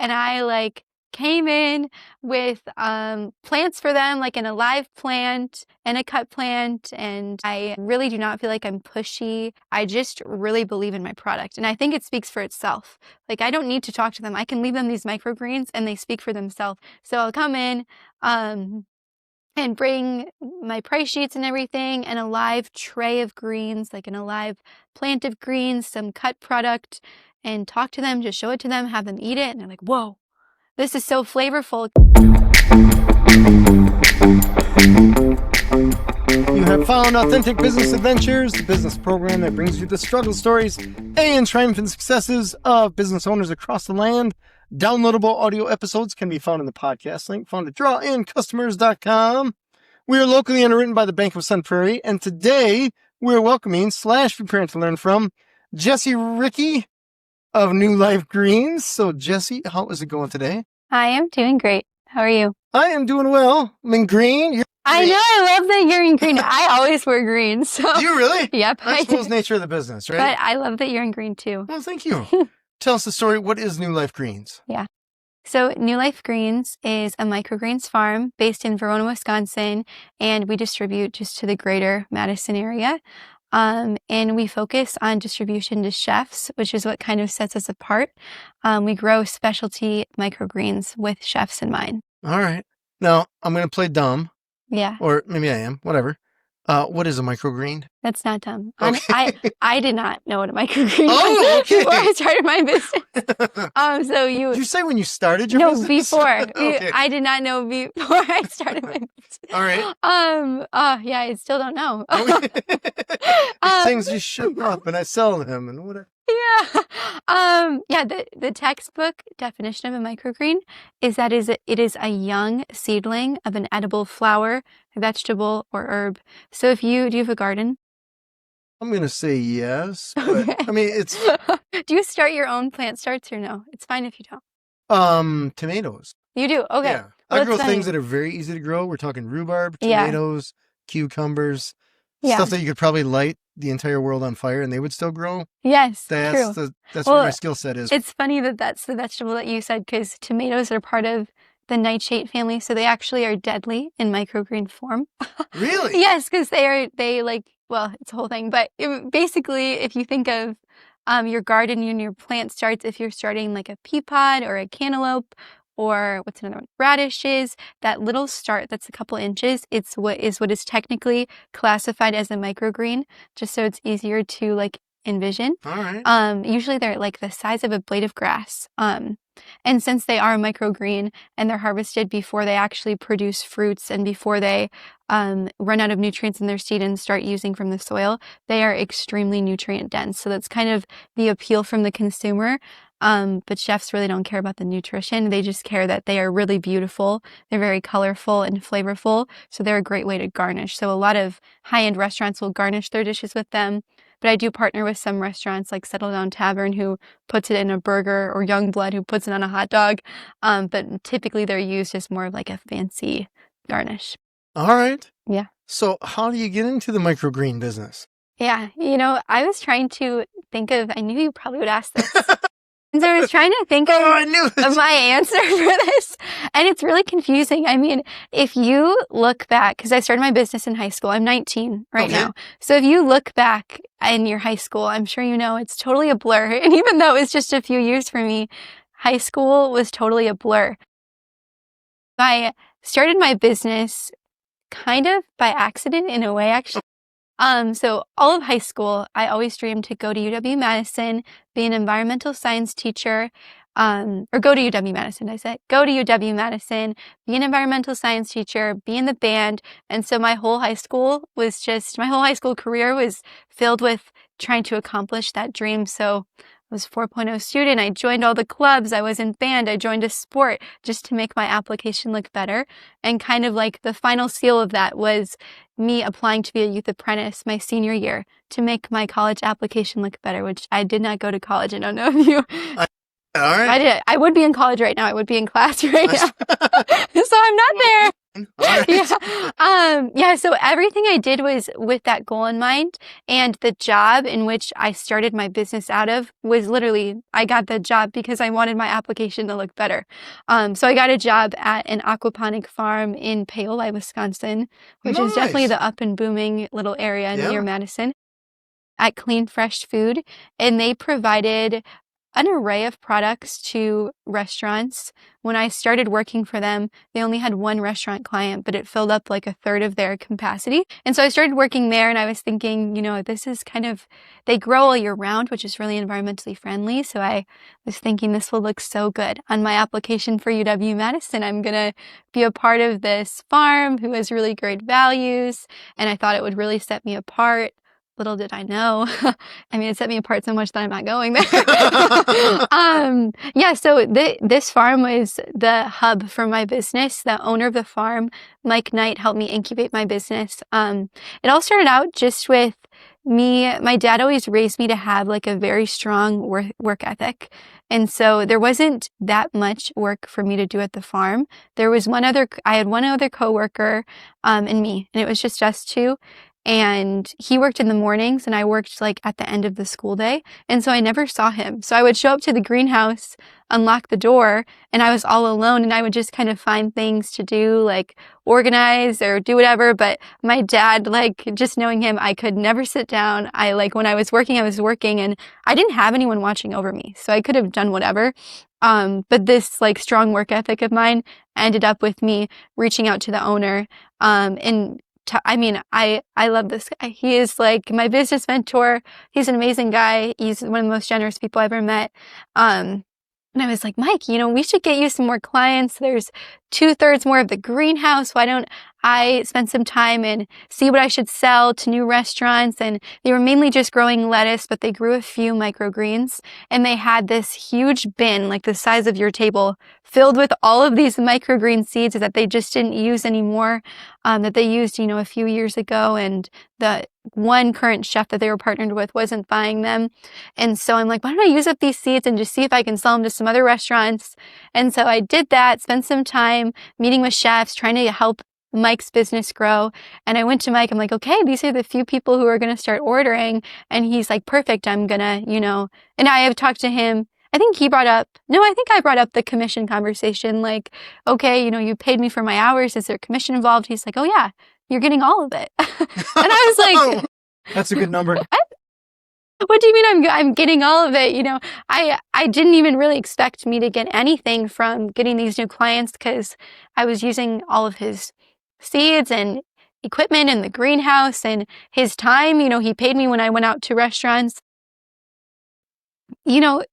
and I like came in with plants for them, like in a live plant and a cut plant. And I really do not feel like I'm pushy. I just really believe in my product. And I think it speaks for itself. Like I don't need to talk to them. I can leave them these microgreens and they speak for themselves. So I'll come in and bring my price sheets and everything and a live tray of greens, like in a live plant of greens, some cut product, and talk to them, just show it to them, have them eat it. And they're like, whoa. This is so flavorful. You have found Authentic Business Adventures, the business program that brings you the struggle stories and triumphant successes of business owners across the land. Downloadable audio episodes can be found in the podcast link found at drawincustomers.com. We are locally underwritten by the Bank of Sun Prairie, and today we're welcoming / preparing to learn from Jessi Ricci of New Life Greens. So Jessi, how is it going today? I am doing great. How are you? I am doing well. I'm in green. You're I know. I love that you're in green. I always wear green. So. Do you really? Yep. I suppose nature of the business, right? But I love that you're in green too. Well, thank you. Tell us the story. What is New Life Greens? Yeah. So New Life Greens is a microgreens farm based in Verona, Wisconsin, and we distribute just to the greater Madison area. And we focus on distribution to chefs, which is what kind of sets us apart. We grow specialty microgreens with chefs in mind. All right. Now, I'm going to play dumb. Yeah. Or maybe I am. Whatever. What is a microgreen? That's not dumb. Okay. I did not know what a microgreen was before I started my business. So Did you say when you started your business? No, before. Okay. I did not know before I started my business. All right. Yeah, I still don't know. These things you should know, and I sell them and whatever. Yeah. The textbook definition of a microgreen is that it is a young seedling of an edible flower, vegetable, or herb. So do you have a garden? I'm going to say yes, but Okay. I mean, it's... Do you start your own plant starts or no? It's fine if you don't. Tomatoes. You do? Okay. Yeah. Well, I grow that's things funny. that are very easy to grow. We're talking rhubarb, Yeah. tomatoes, cucumbers, Yeah. stuff that you could probably light the entire world on fire and they would still grow. Yes, That's true. that's Well, where my skill set is. It's funny that that's the vegetable that you said because tomatoes are part of the nightshade family, so they actually are deadly in microgreen form. Really? Yes, because it's a whole thing. But basically, if you think of your garden and your plant starts, if you're starting like a pea pod or a cantaloupe or what's another one, radishes, that little start that's a couple inches, it's what is technically classified as a microgreen, just so it's easier to like envision. All right. Usually they're like the size of a blade of grass. And since they are microgreen and they're harvested before they actually produce fruits and before they run out of nutrients in their seed and start using from the soil, they are extremely nutrient dense. So that's kind of the appeal from the consumer. But chefs really don't care about the nutrition. They just care that they are really beautiful. They're very colorful and flavorful. So they're a great way to garnish. So a lot of high-end restaurants will garnish their dishes with them. But I do partner with some restaurants like Settle Down Tavern who puts it in a burger, or Youngblood who puts it on a hot dog. But typically they're used as more of like a fancy garnish. All right. Yeah. So how do you get into the microgreen business? Yeah. I was trying to think of, I knew you probably would ask this. And so I was trying to think of my answer for this. And it's really confusing. I mean, if you look back, because I started my business in high school. I'm 19 right now. So if you look back in your high school, I'm sure you know it's totally a blur. And even though it was just a few years for me, high school was totally a blur. I started my business kind of by accident in a way, actually. So all of high school, I always dreamed to go to UW-Madison, be an environmental science teacher, or go to UW-Madison, go to UW-Madison, be an environmental science teacher, be in the band. And so my whole high school career was filled with trying to accomplish that dream. So I was 4.0 student. I joined all the clubs. I was in band. I joined a sport just to make my application look better. And kind of like the final seal of that was me applying to be a youth apprentice my senior year to make my college application look better, which I did not go to college. I don't know if you... All right. I would be in college right now. I would be in class right now. So I'm not there. Yeah. So everything I did was with that goal in mind, and the job in which I started my business out of was literally, I got the job because I wanted my application to look better. So I got a job at an aquaponic farm in Paoli, Wisconsin, which is definitely the up and booming little area near Madison, at Clean Fresh Food, and they provided an array of products to restaurants. When I started working for them, they only had one restaurant client, but it filled up like a third of their capacity. And so I started working there, and I was thinking, this is they grow all year round, which is really environmentally friendly. So I was thinking this will look so good on my application for UW-Madison. I'm going to be a part of this farm who has really great values, and I thought it would really set me apart. Little did I know. I mean, it set me apart so much that I'm not going there. So this farm was the hub for my business. The owner of the farm, Mike Knight, helped me incubate my business. It all started out just with me. My dad always raised me to have like a very strong work ethic. And so there wasn't that much work for me to do at the farm. I had one other coworker, and me, and it was just us two. And he worked in the mornings and I worked like at the end of the school day. And so I never saw him. So I would show up to the greenhouse, unlock the door, and I was all alone, and I would just kind of find things to do, like organize or do whatever. But my dad, like, just knowing him, I could never sit down. When I was working, and I didn't have anyone watching over me. So I could have done whatever. But this like strong work ethic of mine ended up with me reaching out to the owner, I love this guy. He is like my business mentor. He's an amazing guy. He's one of the most generous people I've ever met. And I was like, Mike, we should get you some more clients. There's 2/3 more of the greenhouse. Why don't I spend some time and see what I should sell to new restaurants? And they were mainly just growing lettuce, but they grew a few microgreens. And they had this huge bin, like the size of your table, filled with all of these microgreen seeds that they just didn't use anymore, that they used, a few years ago. And the one current chef that they were partnered with wasn't buying them. And so I'm like, why don't I use up these seeds and just see if I can sell them to some other restaurants? And so I did that, spent some time meeting with chefs, trying to help Mike's business grow. And I went to Mike, I'm like, okay, these are the few people who are going to start ordering. And he's like, perfect. I'm going to, and I have talked to him. I think I brought up the commission conversation. Like, okay, you paid me for my hours. Is there commission involved? He's like, oh yeah, you're getting all of it. And I was like, that's a good number. What do you mean I'm getting all of it? I didn't even really expect me to get anything from getting these new clients, because I was using all of his seeds and equipment in the greenhouse and his time. He paid me when I went out to restaurants.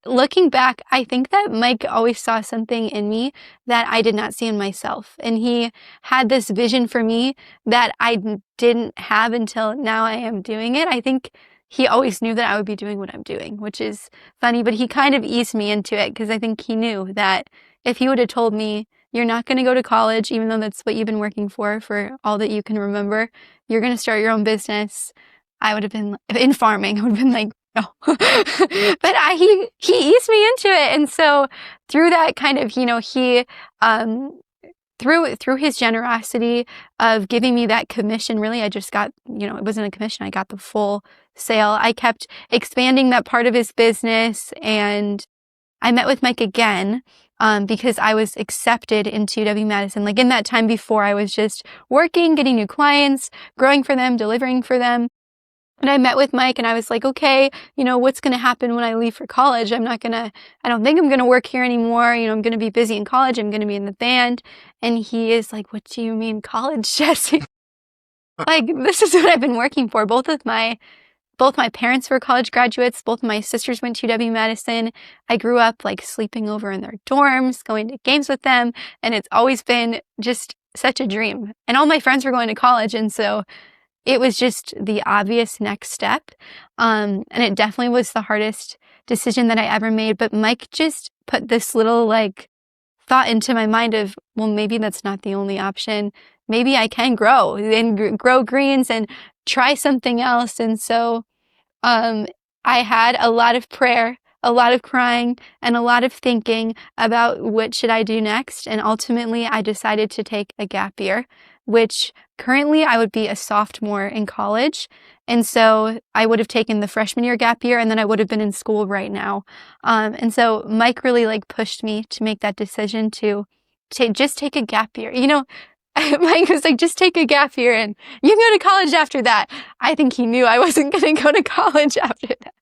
Looking back, I think that Mike always saw something in me that I did not see in myself. And he had this vision for me that I didn't have until now I am doing it. I think he always knew that I would be doing what I'm doing, which is funny, but he kind of eased me into it, because I think he knew that if he would have told me, you're not going to go to college, even though that's what you've been working for all that you can remember, you're going to start your own business, I would have been in farming. I would have been like, no. But he eased me into it. And so through that kind of, he, through his generosity of giving me that commission, really, I just got, it wasn't a commission, I got the full sale. I kept expanding that part of his business, and I met with Mike again, because I was accepted into UW-Madison. Like in that time before, I was just working, getting new clients, growing for them, delivering for them. And I met with Mike, and I was like, okay, what's going to happen when I leave for college? I don't think I'm going to work here anymore. I'm going to be busy in college. I'm going to be in the band. And he is like, what do you mean college, Jessi? Like, this is what I've been working for. Both my parents were college graduates. Both my sisters went to UW-Madison. I grew up like sleeping over in their dorms, going to games with them. And it's always been just such a dream. And all my friends were going to college. And so it was just the obvious next step. And it definitely was the hardest decision that I ever made. But Mike just put this little like thought into my mind of, well, maybe that's not the only option. Maybe I can grow greens and try something else. And so I had a lot of prayer, a lot of crying and a lot of thinking about what should I do next. And ultimately, I decided to take a gap year, which currently I would be a sophomore in college. And so I would have taken the freshman year gap year, and then I would have been in school right now. And so Mike really like pushed me to make that decision to just take a gap year. You know, Mike was like, just take a gap year and you can go to college after that. I think he knew I wasn't going to go to college after that.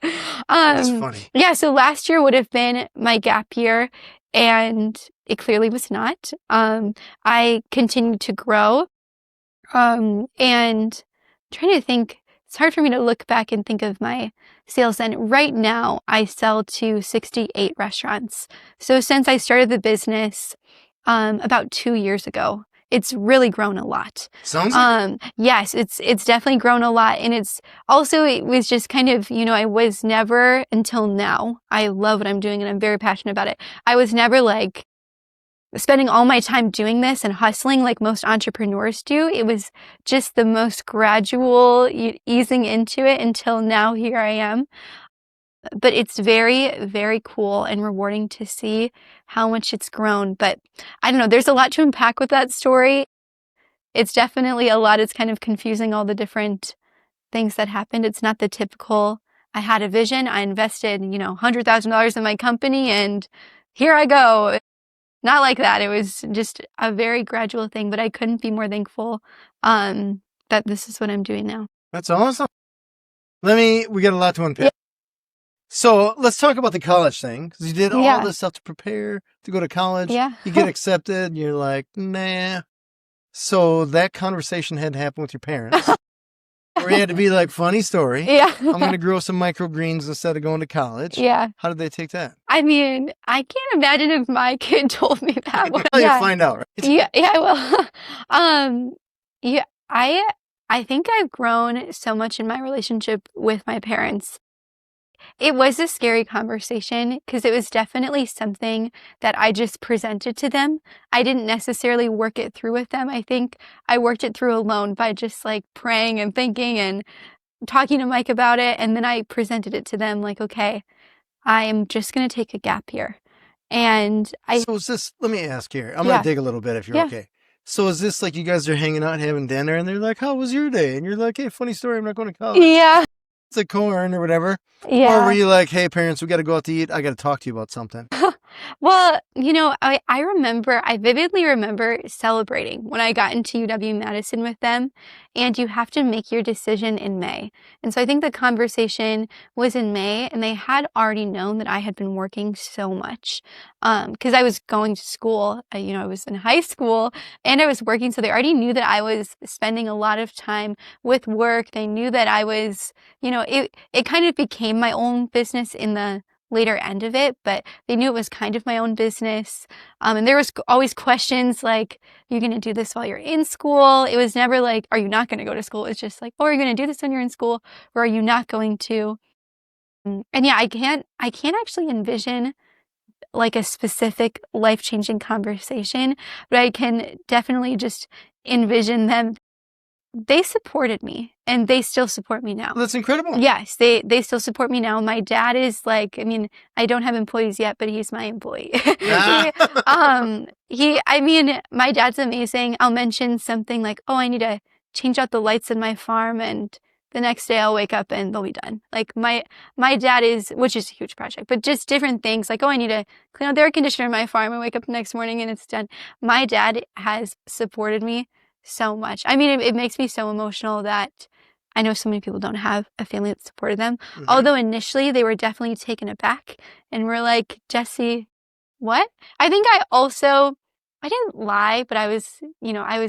That's funny. Yeah, so last year would have been my gap year, and it clearly was not. I continued to grow, and trying to think, it's hard for me to look back and think of my sales. And right now, I sell to 68 restaurants. So since I started the business about 2 years ago, it's really grown a lot. Sounds like yes, it's definitely grown a lot. And it's also, it was just kind of, you know, I was never, until now, I love what I'm doing and I'm very passionate about it. I was never like spending all my time doing this and hustling like most entrepreneurs do. It was just the most gradual easing into it until now here I am. But it's very, very cool and rewarding to see how much it's grown. But I don't know, there's a lot to unpack with that story. It's definitely a lot. It's kind of confusing, all the different things that happened. It's not the typical, I had a vision, I invested, you know, $100,000 in my company, and here I go. Not like that. It was just a very gradual thing, but I couldn't be more thankful that this is what I'm doing now. That's awesome. We got a lot to unpack. Yeah. So let's talk about the college thing, because you did all this stuff to prepare to go to college. Yeah. You get accepted, and you're like, nah. So that conversation had to happen with your parents. Or you had to be like, funny story. Yeah. I'm going to grow some microgreens instead of going to college. Yeah. How did they take that? I mean, I can't imagine if my kid told me that. You'll find out, right? Yeah, I will. Yeah, I think I've grown so much in my relationship with my parents. It was a scary conversation because it was definitely something that I just presented to them. I didn't necessarily work it through with them. I think I worked it through alone by just like praying and thinking and talking to Mike about it. And then I presented it to them like, okay, I am just going to take a gap year. And So is this, let me ask here. I'm going to dig a little bit if you're okay. So is this like you guys are hanging out having dinner and they're like, how was your day? And you're like, hey, funny story, I'm not going to college. Yeah. It's a corn or whatever. Yeah. Or were you like, hey, parents, we got to go out to eat. I got to talk to you about something. Well, you know, I vividly remember celebrating when I got into UW-Madison with them, and you have to make your decision in May. And so I think the conversation was in May, and they had already known that I had been working so much because I was going to school. You know, I was in high school and I was working, so they already knew that I was spending a lot of time with work. They knew that I was, you know, it kind of became my own business in the later end of it, but they knew it was kind of my own business. And there was always questions like, you're going to do this while you're in school? It was never like, are you not going to go to school? It's just like, oh, are you going to do this when you're in school, or are you not going to? And yeah, I can't actually envision like a specific life-changing conversation, but I can definitely just envision them. They supported me, and they still support me now. That's incredible. Yes, they still support me now. My dad is like, I mean, I don't have employees yet, but he's my employee. My dad's amazing. I'll mention something like, oh, I need to change out the lights in my farm, and the next day I'll wake up and they'll be done. Like my dad is, which is a huge project, but just different things like, oh, I need to clean out the air conditioner in my farm, and wake up the next morning and it's done. My dad has supported me so much. I mean, it makes me so emotional that I know so many people don't have a family that supported them. Mm-hmm. Although initially they were definitely taken aback and were like, Jessi, what? I think I didn't lie, but I was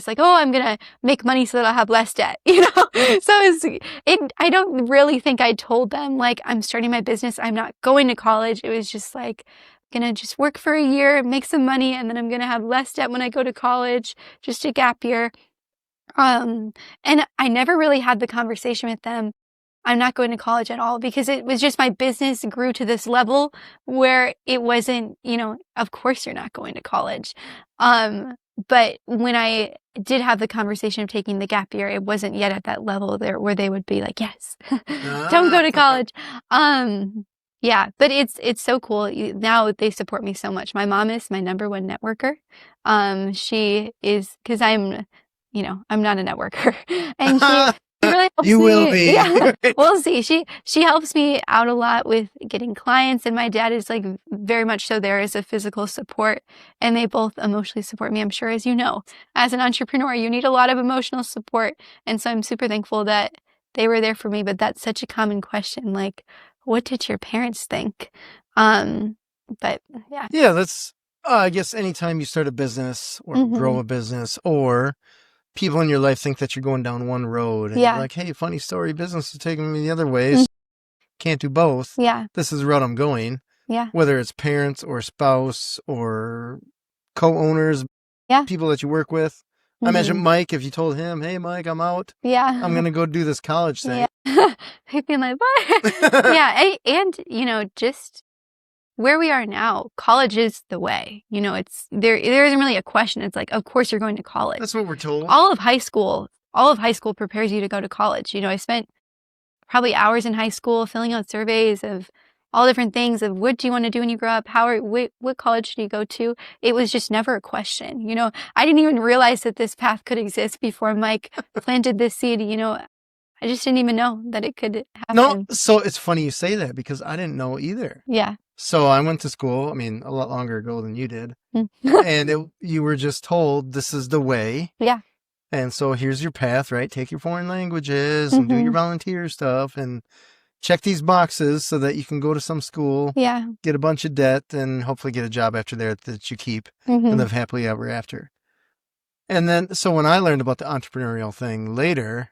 like, oh, I'm going to make money so that I'll have less debt, you know? So I don't really think I told them like, I'm starting my business, I'm not going to college. It was just like, I'm going to just work for a year, make some money, and then I'm going to have less debt when I go to college, just a gap year. And I never really had the conversation with them, I'm not going to college at all, because it was just my business grew to this level where it wasn't, you know, of course you're not going to college. But when I did have the conversation of taking the gap year, it wasn't yet at that level there where they would be like, yes, don't go to college. Yeah, but it's so cool. Now they support me so much. My mom is my number one networker. She is, because I'm not a networker, and she really helps You will me. be. Yeah, we'll see. She helps me out a lot with getting clients, and my dad is like very much so there as a physical support, and they both emotionally support me. I'm sure, as you know, as an entrepreneur, you need a lot of emotional support, and so I'm super thankful that they were there for me. But that's such a common question, like, what did your parents think? But yeah. Yeah, that's, I guess anytime you start a business or grow a business, or people in your life think that you're going down one road and you're like, hey, funny story, business is taking me the other way. So can't do both. Yeah. This is the route I'm going. Yeah. Whether it's parents or spouse or co-owners, people that you work with. I imagine Mike, if you told him, hey, Mike, I'm out. Yeah. I'm going to go do this college thing. Yeah. He'd be like, what? Yeah. And, just where we are now, college is the way. It's there isn't really a question. It's like, of course you're going to college. That's what we're told. All of high school prepares you to go to college. I spent probably hours in high school filling out surveys of all different things of what do you want to do when you grow up? What college should you go to? It was just never a question. I didn't even realize that this path could exist before Mike planted this seed. I just didn't even know that it could happen. No, so it's funny you say that because I didn't know either. Yeah. So I went to school, a lot longer ago than you did. And you were just told this is the way. Yeah. And so here's your path, right? Take your foreign languages and do your volunteer stuff and check these boxes so that you can go to some school, get a bunch of debt, and hopefully get a job after that you keep and live happily ever after. And then, so when I learned about the entrepreneurial thing later,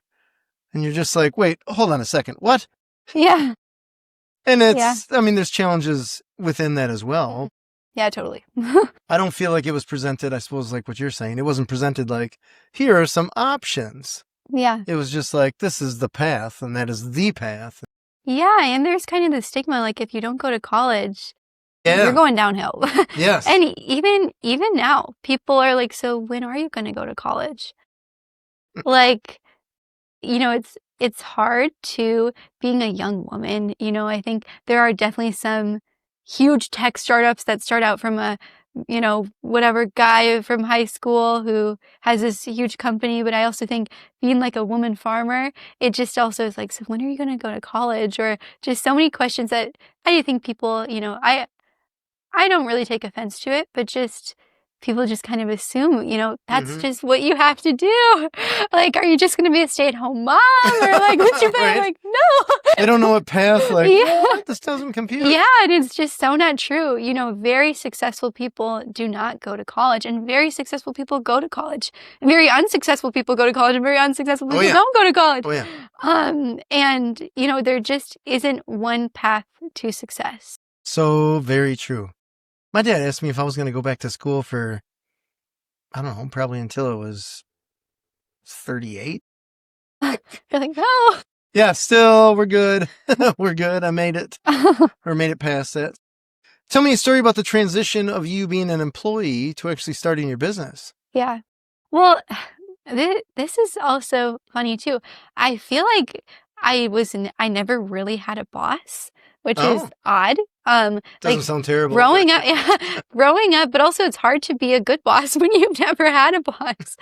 and you're just like, wait, hold on a second, what? Yeah. And it's, there's challenges within that as well. Yeah, totally. I don't feel like it was presented, I suppose, like what you're saying. It wasn't presented like, here are some options. Yeah. It was just like, this is the path, and that is the path. Yeah, and there's kind of the stigma, like if you don't go to college, you're going downhill. Yes. And even now, people are like, so when are you going to go to college? Like, it's hard to, being a young woman, I think there are definitely some huge tech startups that start out from a, whatever guy from high school who has this huge company. But I also think being like a woman farmer, it just also is like, so when are you going to go to college? Or just so many questions that I think people, I don't really take offense to it, but just people just kind of assume, that's just what you have to do. Like, are you just going to be a stay-at-home mom? Or like, what's your plan? Right. Like, no. They don't know what path, like, this doesn't compute. Yeah, and it's just so not true. Very successful people do not go to college, and very successful people go to college. And very unsuccessful people go to college, and very unsuccessful people don't go to college. Oh, yeah. And, there just isn't one path to success. So very true. My dad asked me if I was going to go back to school for, I don't know, probably until I was 38. You're like, no. Yeah, still, we're good. We're good. I made it. Or made it past that. Tell me a story about the transition of you being an employee to actually starting your business. Yeah. Well, this is also funny too. I feel like I never really had a boss, which is odd. Doesn't sound terrible. Growing up, but also it's hard to be a good boss when you've never had a boss.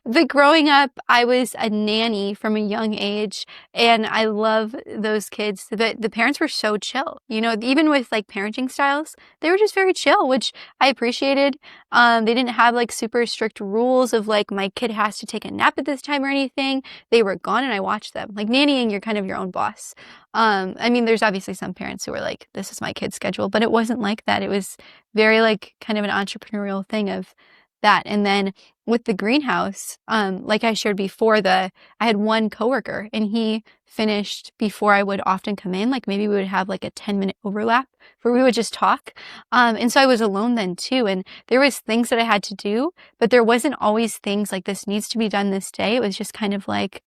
But growing up, I was a nanny from a young age, and I love those kids. The parents were so chill, even with like parenting styles, they were just very chill, which I appreciated. They didn't have like super strict rules of like my kid has to take a nap at this time or anything. They were gone and I watched them. Like nannying, you're kind of your own boss. There's obviously some parents who are like, this is my kid's schedule, but it wasn't like that. It was very like kind of an entrepreneurial thing of that. And then with the greenhouse, like I shared before, I had one coworker and he finished before I would often come in. Like maybe we would have like a 10-minute overlap where we would just talk. And so I was alone then too. And there was things that I had to do, but there wasn't always things like this needs to be done this day. It was just kind of like,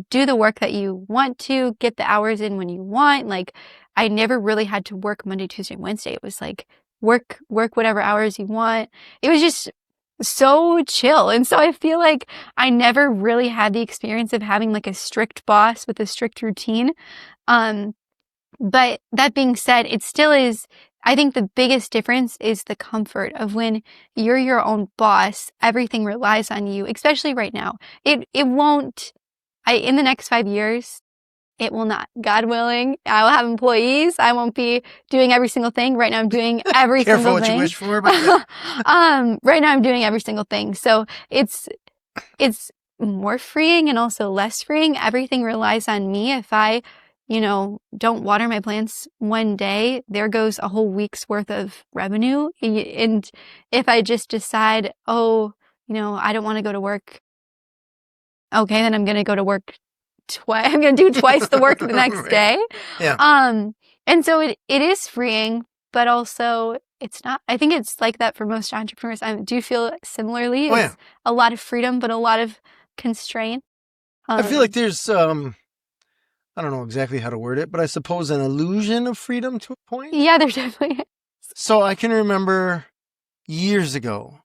do the work that you want to, get the hours in when you want. Like I never really had to work Monday, Tuesday, Wednesday. It was like work whatever hours you want. It was just so chill. And so I feel like I never really had the experience of having like a strict boss with a strict routine. But that being said, it still is, I think the biggest difference is the comfort of when you're your own boss, everything relies on you, especially right now. It won't, in the next 5 years, it will not. God willing, I will have employees. I won't be doing every single thing. Right now I'm doing every Careful single what thing. you wish for. But Right now I'm doing every single thing. So it's more freeing and also less freeing. Everything relies on me. If I, don't water my plants one day, there goes a whole week's worth of revenue. And if I just decide, I don't want to go to work, okay, then I'm going to go to work twice. I'm going to do twice the work the next Right. day. Yeah. And so it is freeing, but also it's not. I think it's like that for most entrepreneurs. I do feel similarly. Oh, yeah. It's a lot of freedom, but a lot of constraint. I feel like there's, I don't know exactly how to word it, but I suppose an illusion of freedom to a point. Yeah, there definitely is. So I can remember years ago,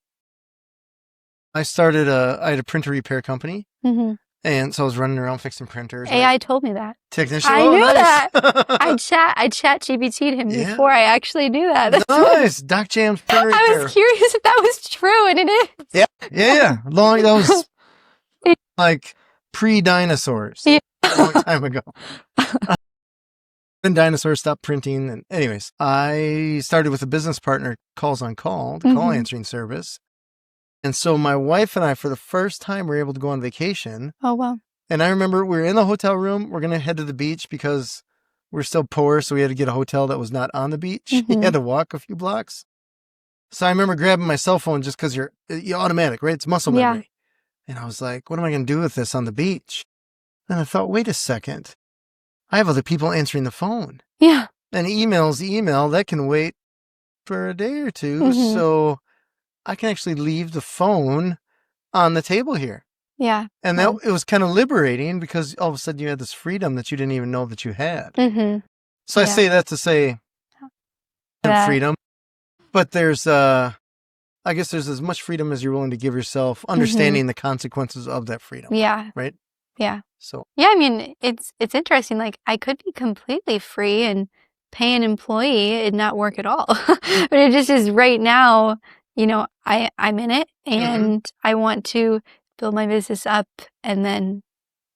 I had a printer repair company. Mm-hmm. And so I was running around fixing printers. AI told me that. Technician. I Oh, knew nice. that. I chat GPT'd him Yeah. before I actually knew that. That's Nice. Doc Jam's printer repair. I was curious if that was true, and it is. Yeah. That was like pre-dinosaurs. Yeah. A long time ago. Then dinosaurs stopped printing. And anyways, I started with a business partner, Calls on Call, the call answering service. And so my wife and I, for the first time, were able to go on vacation. Oh, wow. And I remember we were in the hotel room. We're going to head to the beach because we're still poor. So we had to get a hotel that was not on the beach. You had to walk a few blocks. So I remember grabbing my cell phone just because you're automatic, right? It's muscle memory. And I was like, what am I going to do with this on the beach? Then I thought, wait a second. I have other people answering the phone. Yeah. And email's email. That can wait for a day or two. So I can actually leave the phone on the table here. Yeah. And it was kind of liberating because all of a sudden you had this freedom that you didn't even know that you had. So I say that to say freedom, but there's, I guess there's as much freedom as you're willing to give yourself, understanding the consequences of that freedom. Yeah. Right? Yeah. So. Yeah, I mean, it's interesting. Like, I could be completely free and pay an employee and not work at all. But it just is right now, I'm in it and I want to build my business up and then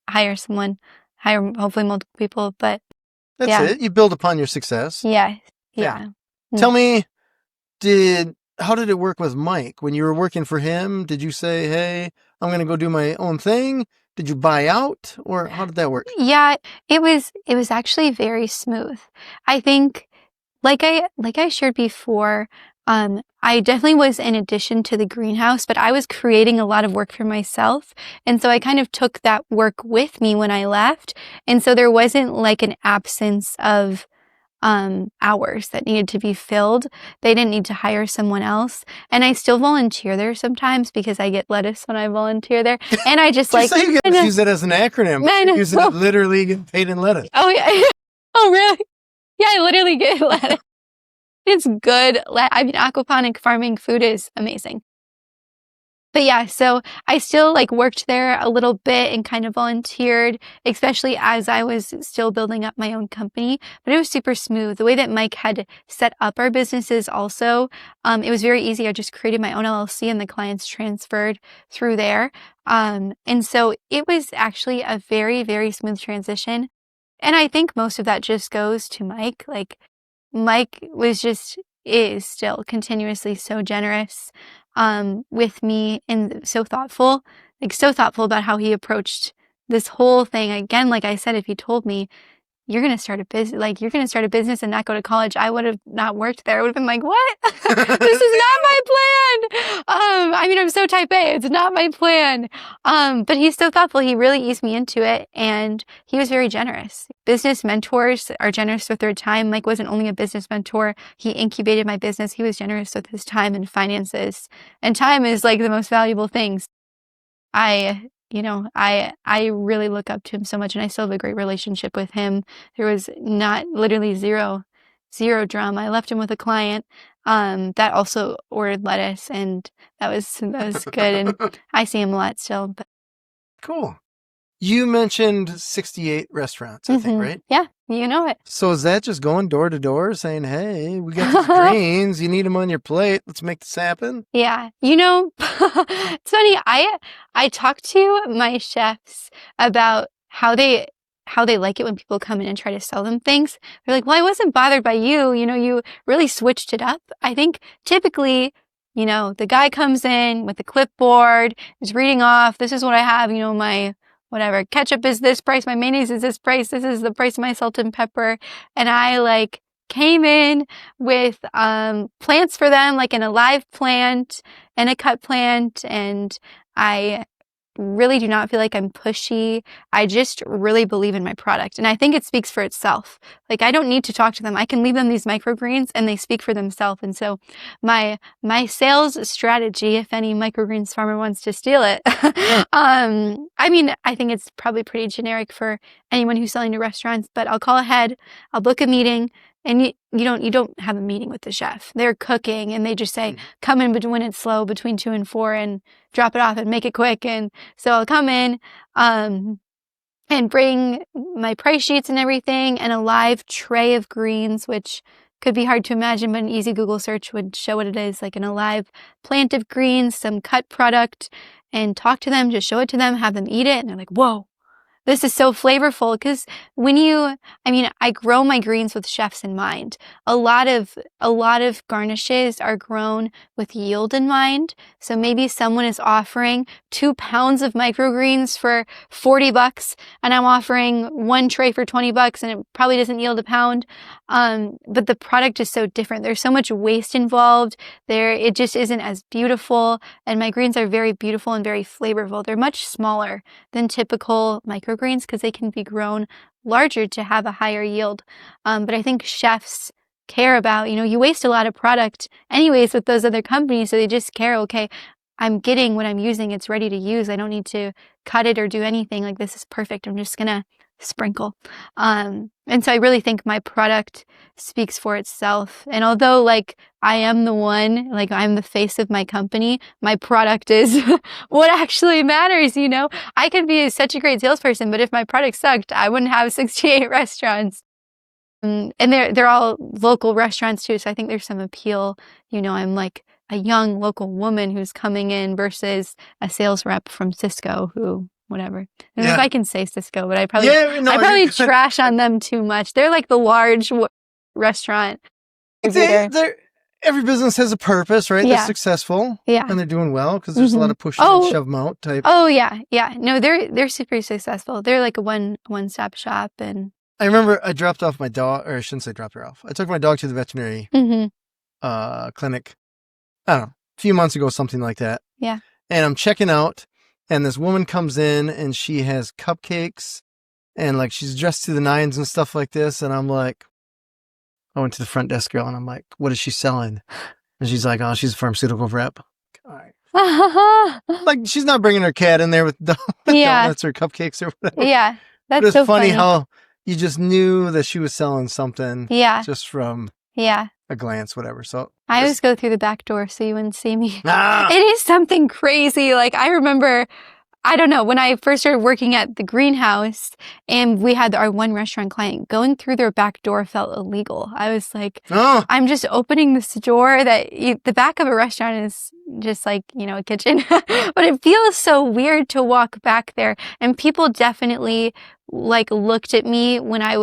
hire hopefully multiple people. But that's it. You build upon your success. Yeah. Tell me, how did it work with Mike? When you were working for him, did you say, hey, I'm going to go do my own thing? Did you buy out, or how did that work? Yeah, it was actually very smooth. I think, like I shared before, I definitely was in addition to the greenhouse, but I was creating a lot of work for myself. And so I kind of took that work with me when I left. And so there wasn't like an absence of hours that needed to be filled. They didn't need to hire someone else. And I still volunteer there sometimes because I get lettuce when I volunteer there. And I just like... you can use it as an acronym. I know. Use it literally get paid in lettuce. Oh, yeah. Oh, really? Yeah, I literally get lettuce. It's good. I mean, aquaponic farming food is amazing. But yeah, so I still worked there a little bit and kind of volunteered, especially as I was still building up my own company. But it was super smooth. The way that Mike had set up our businesses also, it was very easy. I just created my own LLC and the clients transferred through there. And so it was actually a very, very smooth transition. And I think most of that just goes to Mike. Mike is still continuously so generous with me and so thoughtful about how he approached this whole thing. Again, like I said, if he told me, you're going to start a business and not go to college, I would have not worked there. I would have been like, what? This is not my plan. I mean, I'm so type A. It's not my plan. But he's so thoughtful. He really eased me into it. And he was very generous. Business mentors are generous with their time. Mike wasn't only a business mentor. He incubated my business. He was generous with his time and finances. And time is the most valuable things. I really look up to him so much, and I still have a great relationship with him. There was literally zero drama. I left him with a client that also ordered lettuce, and that was good. And I see him a lot still. But. Cool. You mentioned 68 restaurants, I think, right? Yeah, you know it. So is that just going door to door saying, hey, we got these greens, you need them on your plate, let's make this happen? Yeah. It's funny. I talk to my chefs about how they like it when people come in and try to sell them things. They're like, well, I wasn't bothered by you. You really switched it up. I think typically, the guy comes in with the clipboard, is reading off, this is what I have, my whatever, ketchup is this price, my mayonnaise is this price, this is the price of my salt and pepper. And I came in with plants for them, like in a live plant and a cut plant, and I really do not feel like I'm pushy. I just really believe in my product, and I think it speaks for itself. I don't need to talk to them. I can leave them these microgreens and they speak for themselves. And so my sales strategy, if any microgreens farmer wants to steal it, I think it's probably pretty generic for anyone who's selling to restaurants, but I'll call ahead, I'll book a meeting. And you don't have a meeting with the chef. They're cooking and they just say, come in when it's slow between 2 and 4 and drop it off and make it quick. And so I'll come in and bring my price sheets and everything and a live tray of greens, which could be hard to imagine, but an easy Google search would show what it is, like an alive plant of greens, some cut product, and talk to them, just show it to them, have them eat it. And they're like, whoa. This is so flavorful because I grow my greens with chefs in mind. A lot of garnishes are grown with yield in mind. So maybe someone is offering 2 pounds of microgreens for $40 and I'm offering 1 tray for $20 and it probably doesn't yield a pound. But the product is so different. There's so much waste involved. It just isn't as beautiful. And my greens are very beautiful and very flavorful. They're much smaller than typical microgreens because they can be grown larger to have a higher yield. But I think chefs care about, you waste a lot of product anyways with those other companies. So they just care, okay, I'm getting what I'm using. It's ready to use. I don't need to cut it or do anything. This is perfect. I'm just going to sprinkle. And so I really think my product speaks for itself. And although I am the one, I'm the face of my company, my product is what actually matters, I could be such a great salesperson, but if my product sucked, I wouldn't have 68 restaurants. And they're all local restaurants too. So I think there's some appeal, I'm a young local woman who's coming in versus a sales rep from Cisco who whatever. I don't know if I can say Cisco, but I probably trash on them too much. They're like the large restaurant. Every business has a purpose, right? Yeah. They're successful. Yeah. And they're doing well because there's a lot of push and shove them out type. Oh yeah. Yeah. No, they're super successful. They're like a one-stop shop. And I remember I dropped off my dog, or I shouldn't say dropped her off. I took my dog to the veterinary clinic, I don't know, a few months ago, something like that. Yeah. And I'm checking out. And this woman comes in and she has cupcakes and she's dressed to the nines and stuff like this. And I'm like, I went to the front desk girl and I'm like, what is she selling? And she's like, oh, she's a pharmaceutical rep. All right. She's not bringing her cat in there with donuts or cupcakes or whatever. Yeah. That's but it's so funny how you just knew that she was selling something. Yeah. Just from a glance, whatever. So I always go through the back door so you wouldn't see me. It is something crazy. I remember, I don't know, when I first started working at the greenhouse and we had our one restaurant client, going through their back door felt illegal. I was like, I'm just opening this door the back of a restaurant is just a kitchen, but it feels so weird to walk back there. And people definitely looked at me when I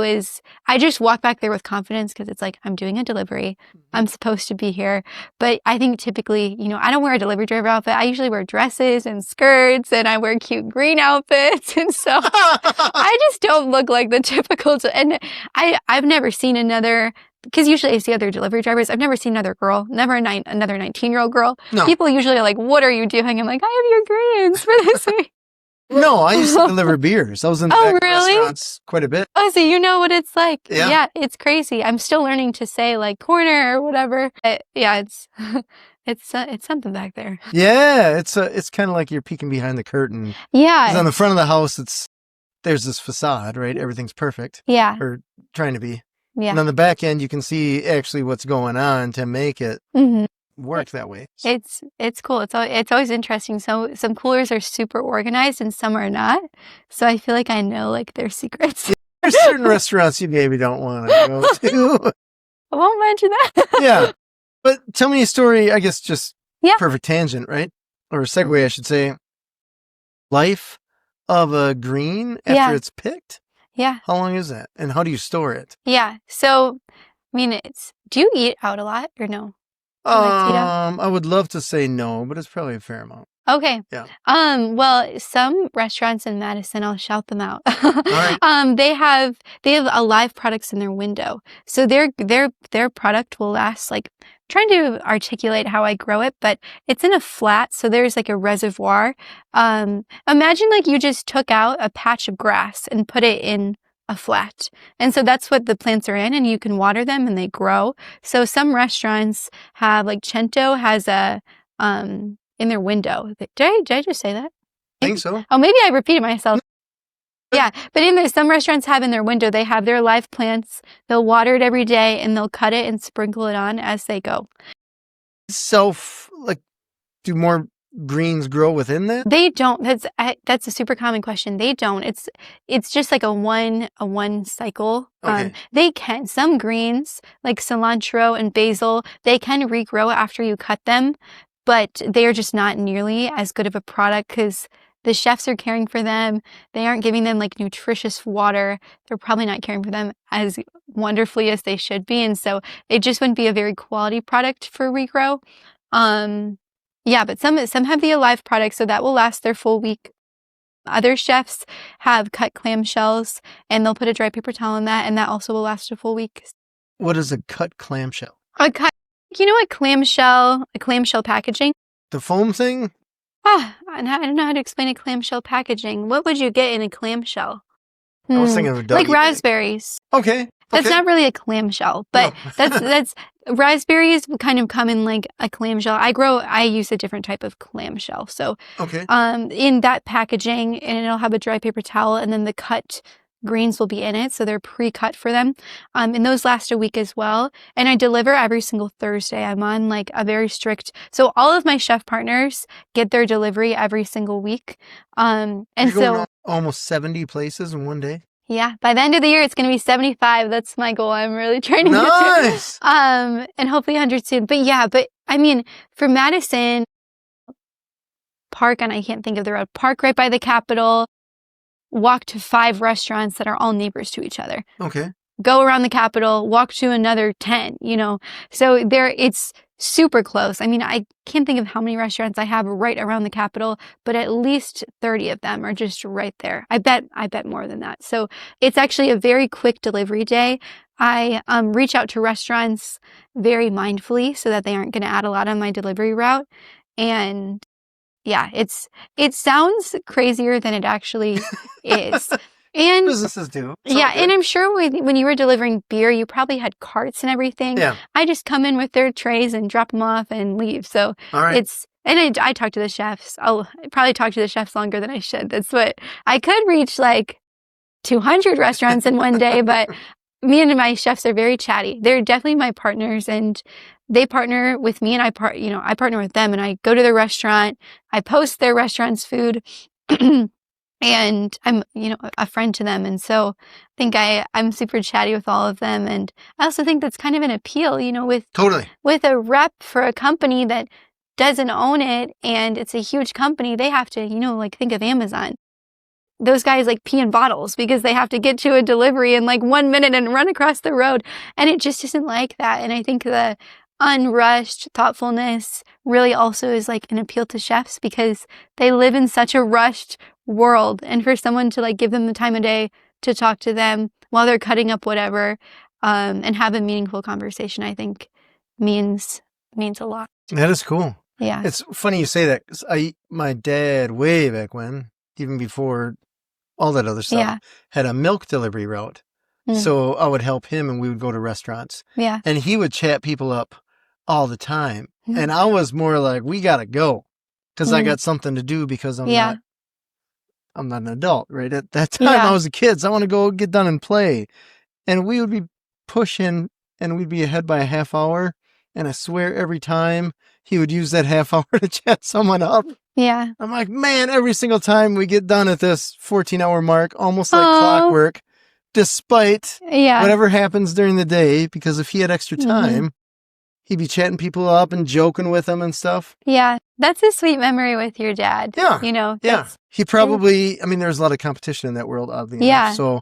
just walked back there with confidence because it's I'm doing a delivery. I'm supposed to be here. But I think typically, I don't wear a delivery driver outfit. I usually wear dresses and skirts and I wear cute green outfits. And so I just don't look like the typical, and I've never seen another, because usually I see other delivery drivers. I've never seen another girl, never another 19-year-old girl. No. People usually are like, what are you doing? I'm like, I have your greens for this week. No, I used to deliver beers. I was in the back of restaurants quite a bit. Oh, so you know what it's like. Yeah, it's crazy. I'm still learning to say corner or whatever. It's something back there. Yeah, it's kind of like you're peeking behind the curtain. Yeah. 'Cause on the front of the house, there's this facade, right? Everything's perfect. Yeah. Or trying to be. Yeah. And on the back end, you can see actually what's going on to make it work that way. It's cool. It's always interesting. So some coolers are super organized and some are not. So I feel like I know like their secrets. There's certain restaurants you maybe don't want to go to. I won't mention that. Yeah. But tell me a story, I guess just Yeah. perfect tangent, right? Or a segue, I should say. Life of a green after it's picked? Yeah. How long is that? And how do you store it? Yeah. So, I mean, do you eat out a lot or no? Do you like to eat out? I would love to say no, but it's probably a fair amount. Okay. Yeah. Well, some restaurants in Madison, I'll shout them out. right. They have alive products in their window. So their product will last like, trying to articulate how I grow it, but it's in a flat, so there's like a reservoir. Imagine like you just took out a patch of grass and put it in a flat. And so that's what the plants are in, and you can water them and they grow. So some restaurants have, like Cento has a in their window. Did I just say that? I think so. Oh, maybe I repeated myself. Yeah, but some restaurants have in their window, they have their live plants. They'll water it every day and they'll cut it and sprinkle it on as they go. Do more greens grow within that? They don't. That's a super common question. They don't. It's just like a one cycle. Okay. They can, some greens like cilantro and basil, they can regrow after you cut them, but they are just not nearly as good of a product because the chefs are caring for them. They aren't giving them like nutritious water. They're probably not caring for them as wonderfully as they should be. And so it just wouldn't be a very quality product for regrow. Yeah, but some have the alive product, so that will last their full week. Other chefs have cut clamshells and they'll put a dry paper towel in that, and that also will last a full week. What is a cut clamshell? You know, a clamshell packaging? The foam thing? I don't know how to explain a clamshell packaging. What would you get in a clamshell? I was thinking of a like raspberries. Okay. That's not really a clamshell, but No. that's raspberries kind of come in like a clamshell. I use a different type of clamshell. So, okay. In that packaging, and it'll have a dry paper towel, and then the cut greens will be in it, so they're pre-cut for them. And those last a week as well. And I deliver every single Thursday. I'm on like a very strict, so all of my chef partners get their delivery every single week. And You're so going almost 70 places in one day? Yeah, by the end of the year, it's going to be 75. That's my goal. I'm really trying to get Nice. to. And hopefully 100 soon. But I mean, for Madison Park, and I can't think of the road, park right by the Capitol, walk to 5 restaurants that are all neighbors to each other. Okay. Go around the Capitol, walk to another 10, So it's super close. I mean, I can't think of how many restaurants I have right around the Capitol, but at least 30 of them are just right there. I bet more than that. So it's actually a very quick delivery day. I reach out to restaurants very mindfully so that they aren't going to add a lot on my delivery route. And yeah, it sounds crazier than it actually is. And businesses do. Yeah, and I'm sure when you were delivering beer, you probably had carts and everything. Yeah. I just come in with their trays and drop them off and leave. So All right. I talk to the chefs. I'll probably talk to the chefs longer than I should. That's what I could reach like 200 restaurants in one day, but me and my chefs are very chatty. They're definitely my partners, and they partner with me, and I partner with them, and I go to their restaurant. I post their restaurant's food. And I'm, a friend to them. And so I think I'm super chatty with all of them. And I also think that's kind of an appeal, Totally. with a rep for a company that doesn't own it and it's a huge company. They have to, like think of Amazon. Those guys like pee in bottles because they have to get to a delivery in like 1 minute and run across the road. And it just isn't like that. And I think the unrushed thoughtfulness really also is like an appeal to chefs because they live in such a rushed world, and for someone to like give them the time of day to talk to them while they're cutting up whatever, and have a meaningful conversation, I think means a lot. That is cool. Yeah, it's funny you say that, 'cause my dad way back when, even before all that other stuff, had a milk delivery route. So I would help him and we would go to restaurants. Yeah, and he would chat people up all the time, and I was more like, we gotta go because I got something to do because I'm not an adult, right? At that time, I was a kid, so I want to go get done and play. And we would be pushing, and we'd be ahead by a half hour. And I swear every time he would use that half hour to chat someone up. Yeah. I'm like, man, every single time we get done at this 14-hour mark, almost like Oh. clockwork, despite Yeah. whatever happens during the day, because if he had extra time, he'd be chatting people up and joking with them and stuff. Yeah. That's a sweet memory with your dad. Yeah. You know? Yeah. He probably, I mean, there's a lot of competition in that world, oddly Yeah. enough. So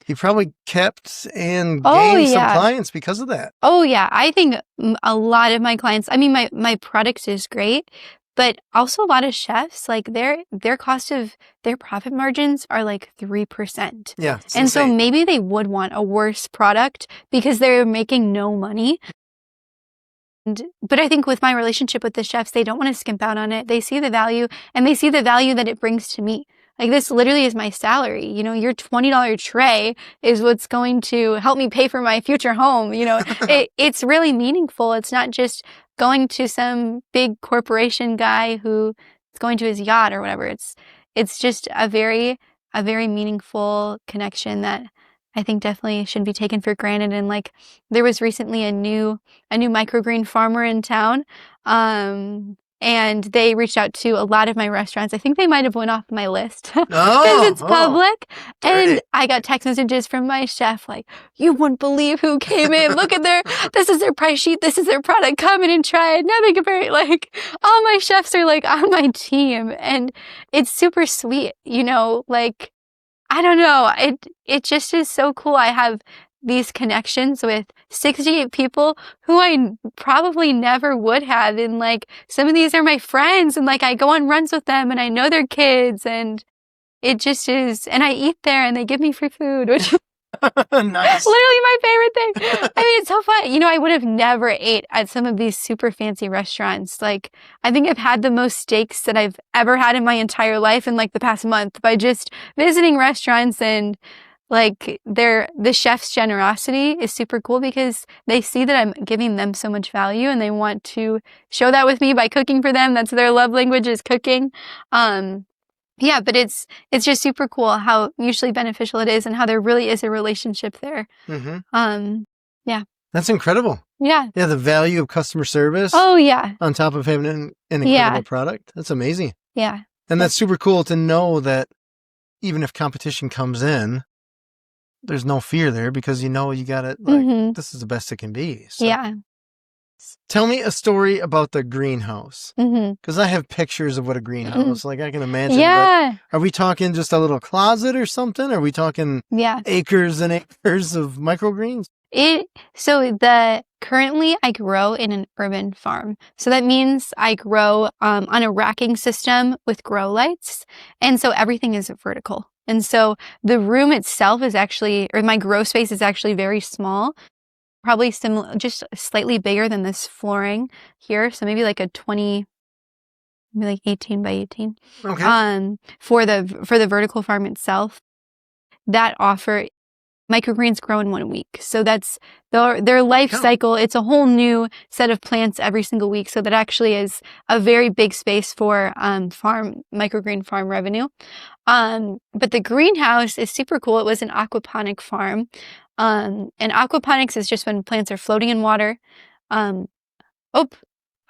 he probably kept and Oh, gained some yeah. clients because of that. Oh, yeah. I think a lot of my clients, I mean, my product is great, but also a lot of chefs, like their cost of their profit margins are like 3%. Yeah. And so maybe they would want a worse product because they're making no money. But I think with my relationship with the chefs, they don't want to skimp out on it. They see the value, and they see the value that it brings to me. Like, this literally is my salary. You know, your $20 tray is what's going to help me pay for my future home. You know, it's really meaningful. It's not just going to some big corporation guy who is going to his yacht or whatever. It's just a very meaningful connection that I think definitely shouldn't be taken for granted. And like, there was recently a new microgreen farmer in town. And they reached out to a lot of my restaurants. I think they might have went off my list because it's public. And I got text messages from my chef like, you wouldn't believe who came in. Look at this is their price sheet. This is their product. Come in and try it. Nothing compared. Like, all my chefs are like on my team, and it's super sweet. You know, like, I don't know. It just is so cool. I have these connections with 68 people who I probably never would have. And like, some of these are my friends, and like, I go on runs with them and I know their kids, and it just is, and I eat there and they give me free food, which is nice. literally my favorite thing. I mean, it's so fun. You know, I would have never ate at some of these super fancy restaurants. Like, I think I've had the most steaks that I've ever had in my entire life in like the past month by just visiting restaurants. And like, the chef's generosity is super cool because they see that I'm giving them so much value, and they want to show that with me by cooking for them. That's their love language, is cooking. Yeah, but it's just super cool how mutually beneficial it is, and how there really is a relationship there. Yeah. That's incredible. Yeah. Yeah, the value of customer service. Oh, yeah. On top of having an incredible product. That's amazing. Yeah. And that's super cool to know that even if competition comes in, there's no fear there, because you know you got it. Like, this is the best it can be. So. Yeah. Tell me a story about the greenhouse, because I have pictures of what a greenhouse, like I can imagine. Yeah. Are we talking just a little closet or something? Are we talking acres and acres of microgreens? Currently I grow in an urban farm. So that means I grow on a racking system with grow lights. And so everything is vertical. And so the room itself is actually, or my grow space is actually very small. Probably similar, just slightly bigger than this flooring here. So maybe like 18 by 18. Okay. For the vertical farm itself, that offer microgreens grow in 1 week. So that's their life cycle. It's a whole new set of plants every single week. So that actually is a very big space for microgreen farm revenue. But the greenhouse is super cool. It was an aquaponic farm. And aquaponics is just when plants are floating in water.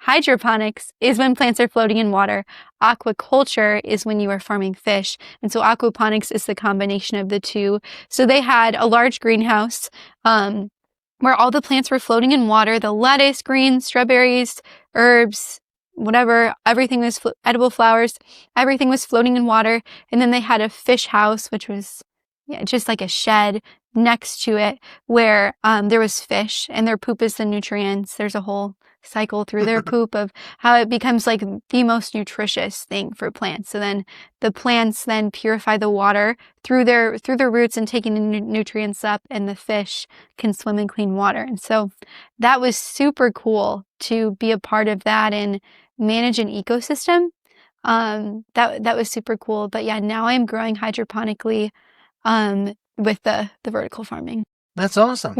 Hydroponics is when plants are floating in water. Aquaculture is when you are farming fish. And so aquaponics is the combination of the two. So they had a large greenhouse where all the plants were floating in water. The lettuce, greens, strawberries, herbs, whatever, everything was edible flowers. Everything was floating in water. And then they had a fish house, which was just like a shed next to it, where there was fish, and their poop is the nutrients. There's a whole cycle through their poop of how it becomes like the most nutritious thing for plants. So then the plants then purify the water through their roots and taking the nutrients up, and the fish can swim in clean water. And so that was super cool to be a part of that and manage an ecosystem. That was super cool. But yeah, now I'm growing hydroponically with the vertical farming. That's awesome.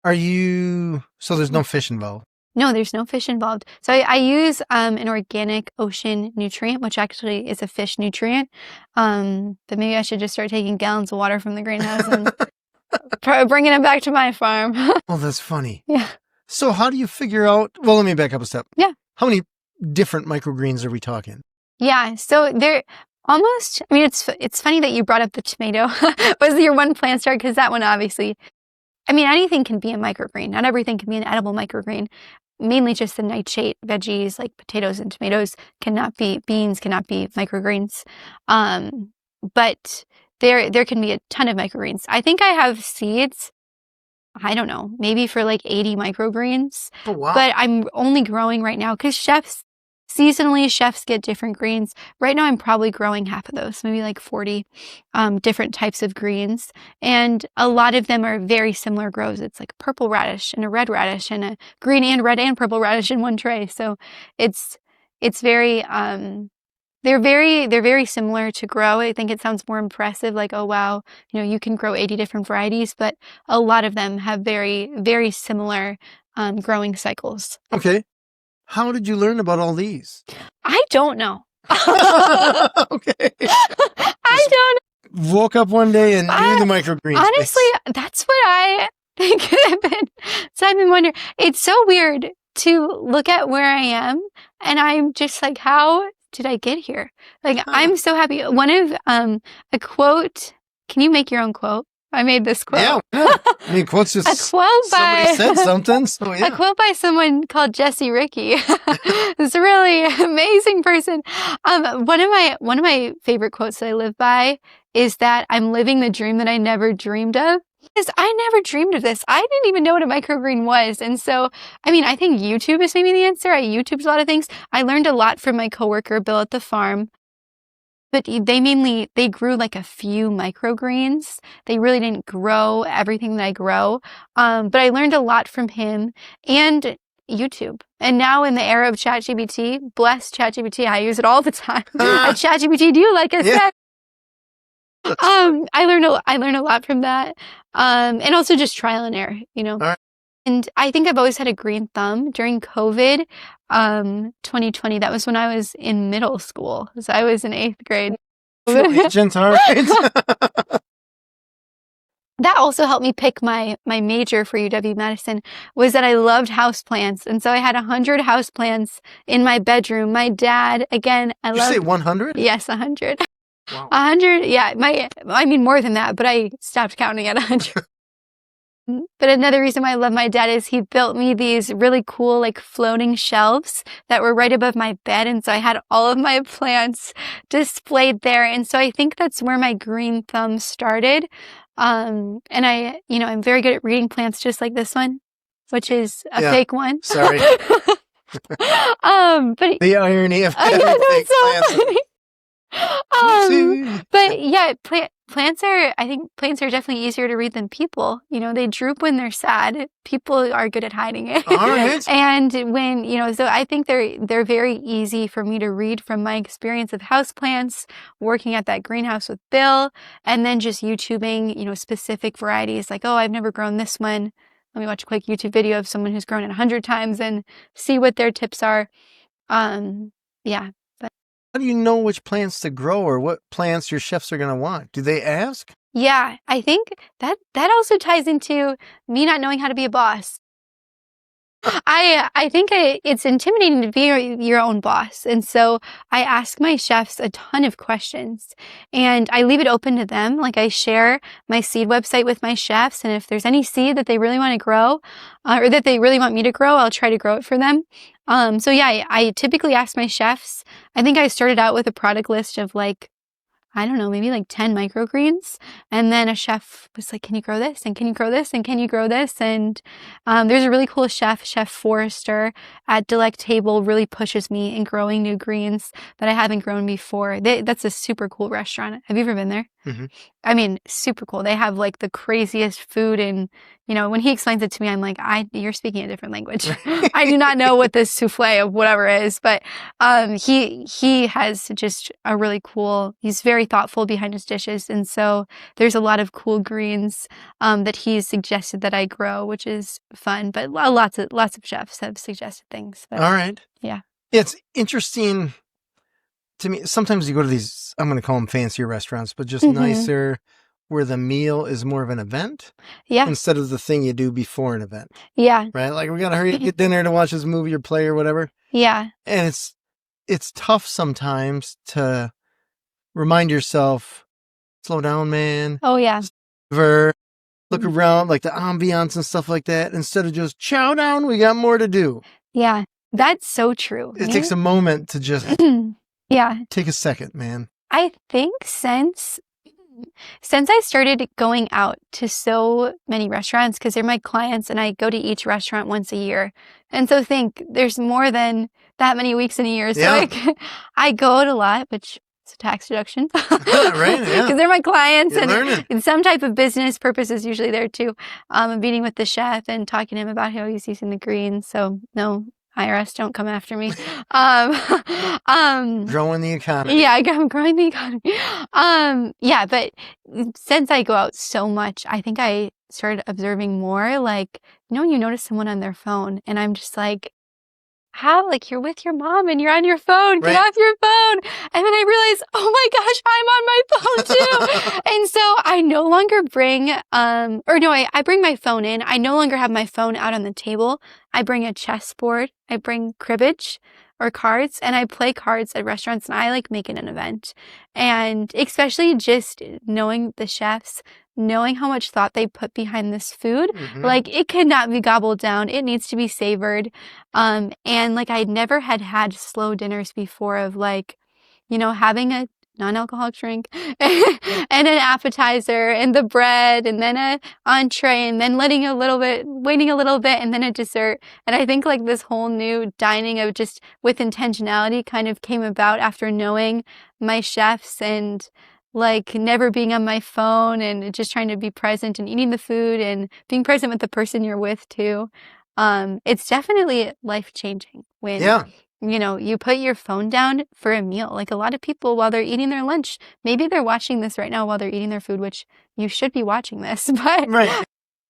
So there's no fish involved? No, there's no fish involved. So I use an organic ocean nutrient, which actually is a fish nutrient. But maybe I should just start taking gallons of water from the greenhouse and bringing it back to my farm. Oh, that's funny. Yeah. So how do you figure out, well, let me back up a step. Yeah. How many different microgreens are we talking? Yeah, so they're almost, I mean, it's funny that you brought up the tomato was your one plant start, because that one obviously, I mean, anything can be a microgreen. Not everything can be an edible microgreen. Mainly just the nightshade veggies like potatoes and tomatoes beans cannot be microgreens. But there can be a ton of microgreens. I think I have seeds, I don't know, maybe for like 80 microgreens. Oh, wow. But I'm only growing right now because seasonally, chefs get different greens. Right now, I'm probably growing half of those, maybe like 40 different types of greens. And a lot of them are very similar grows. It's like a purple radish and a red radish and a green and red and purple radish in one tray. So it's very, they're very similar to grow. I think it sounds more impressive, like, oh, wow, you can grow 80 different varieties, but a lot of them have very, very similar growing cycles. Okay. How did you learn about all these? I don't know. Okay. I don't know. Woke up one day and knew the microgreens. Honestly, that's what I think I've been. So I've been wondering. It's so weird to look at where I am, and I'm just like, how did I get here? Like, I'm so happy. One of a quote. Can you make your own quote? I made this quote. Yeah. I mean, quotes just a quote somebody said something. So yeah. A quote by someone called Jessi Ricci. It's a really amazing person. One of my favorite quotes that I live by is that I'm living the dream that I never dreamed of. Because I never dreamed of this. I didn't even know what a microgreen was. And so, I mean, I think YouTube is maybe the answer. I YouTubed a lot of things. I learned a lot from my coworker, Bill at the farm. But they grew like a few microgreens. They really didn't grow everything that I grow. But I learned a lot from him and YouTube. And now in the era of ChatGPT, bless ChatGPT, I use it all the time. I ChatGPT you, like I said. I learned a lot from that. And also just trial and error, All right. And I think I've always had a green thumb. During COVID, 2020, that was when I was in middle school. So I was in 8th grade. That also helped me pick my major for UW-Madison, was that I loved houseplants. And so I had 100 houseplants in my bedroom. My dad, again, Did you say 100? Yes, 100. Wow. 100, yeah. I mean, more than that, but I stopped counting at 100. But another reason why I love my dad is he built me these really cool, like, floating shelves that were right above my bed. And so I had all of my plants displayed there. And so I think that's where my green thumb started. And I'm very good at reading plants, just like this one, which is a fake one. Sorry. But the irony of having fake plants. But yeah, plants are definitely easier to read than people. They droop when they're sad. People are good at hiding it. All right. And when, so I think they're very easy for me to read from my experience of houseplants, working at that greenhouse with Bill, and then just YouTubing, specific varieties like, oh, I've never grown this one. Let me watch a quick YouTube video of someone who's grown it 100 times and see what their tips are. Yeah. How do you know which plants to grow or what plants your chefs are going to want? Do they ask? Yeah, I think that also ties into me not knowing how to be a boss. I think it's intimidating to be your own boss. And so I ask my chefs a ton of questions and I leave it open to them. Like, I share my seed website with my chefs. And if there's any seed that they really want to grow or that they really want me to grow, I'll try to grow it for them. So yeah, I typically ask my chefs. I think I started out with a product list of like, I don't know, maybe like 10 microgreens. And then a chef was like, can you grow this? And can you grow this? And can you grow this? And there's a really cool chef, Chef Forrester at Delect Table, really pushes me in growing new greens that I haven't grown before. That's a super cool restaurant. Have you ever been there? Mm-hmm. I mean, super cool. They have like the craziest food. And, when he explains it to me, I'm like, you're speaking a different language. I do not know what this souffle of whatever is, but he has just a really cool, he's very thoughtful behind his dishes. And so there's a lot of cool greens that he's suggested that I grow, which is fun. But lots of chefs have suggested things. But, all right. Yeah. It's interesting to me. Sometimes you go to these, I'm going to call them fancier restaurants, but just nicer, where the meal is more of an event Yeah. instead of the thing you do before an event, Yeah. right? Like, we got to hurry to get dinner to watch this movie or play or whatever. Yeah. And it's tough sometimes to remind yourself, slow down, man. Oh, yeah. Look around, like the ambiance and stuff like that, instead of just chow down, we got more to do. Yeah. That's so true. It takes a moment to just Yeah. take a second, man. I think since I started going out to so many restaurants, because they're my clients and I go to each restaurant once a year. And so there's more than that many weeks in a year. So Yeah. I go out a lot, which is a tax deduction. Right, yeah. Because they're my clients, You're learning. and some type of business purpose is usually there too. I'm meeting with the chef and talking to him about how he's using the greens. So no, IRS, don't come after me. Growing the economy. Yeah, I'm growing the economy. Yeah, but since I go out so much, I think I started observing more, like, when you notice someone on their phone, and I'm just like, how, like, you're with your mom and you're on your phone, get Right. off your phone. And then I realized, oh my gosh, I'm on my phone too. And so I no longer bring, I bring my phone in. I no longer have my phone out on the table. I bring a chessboard. I bring cribbage or cards, and I play cards at restaurants, and I like make it an event. And especially just knowing the chefs, knowing how much thought they put behind this food, Mhm. like, it cannot be gobbled down. It needs to be savored. And like, I never had slow dinners before of, like, having a non-alcoholic drink and an appetizer and the bread and then a entree and then waiting a little bit and then a dessert. And I think, like, this whole new dining of just with intentionality kind of came about after knowing my chefs and, like, never being on my phone and just trying to be present and eating the food and being present with the person you're with too. It's definitely life-changing when Yeah. you put your phone down for a meal. Like, a lot of people, while they're eating their lunch, maybe they're watching this right now while they're eating their food, which you should be watching this, but Right.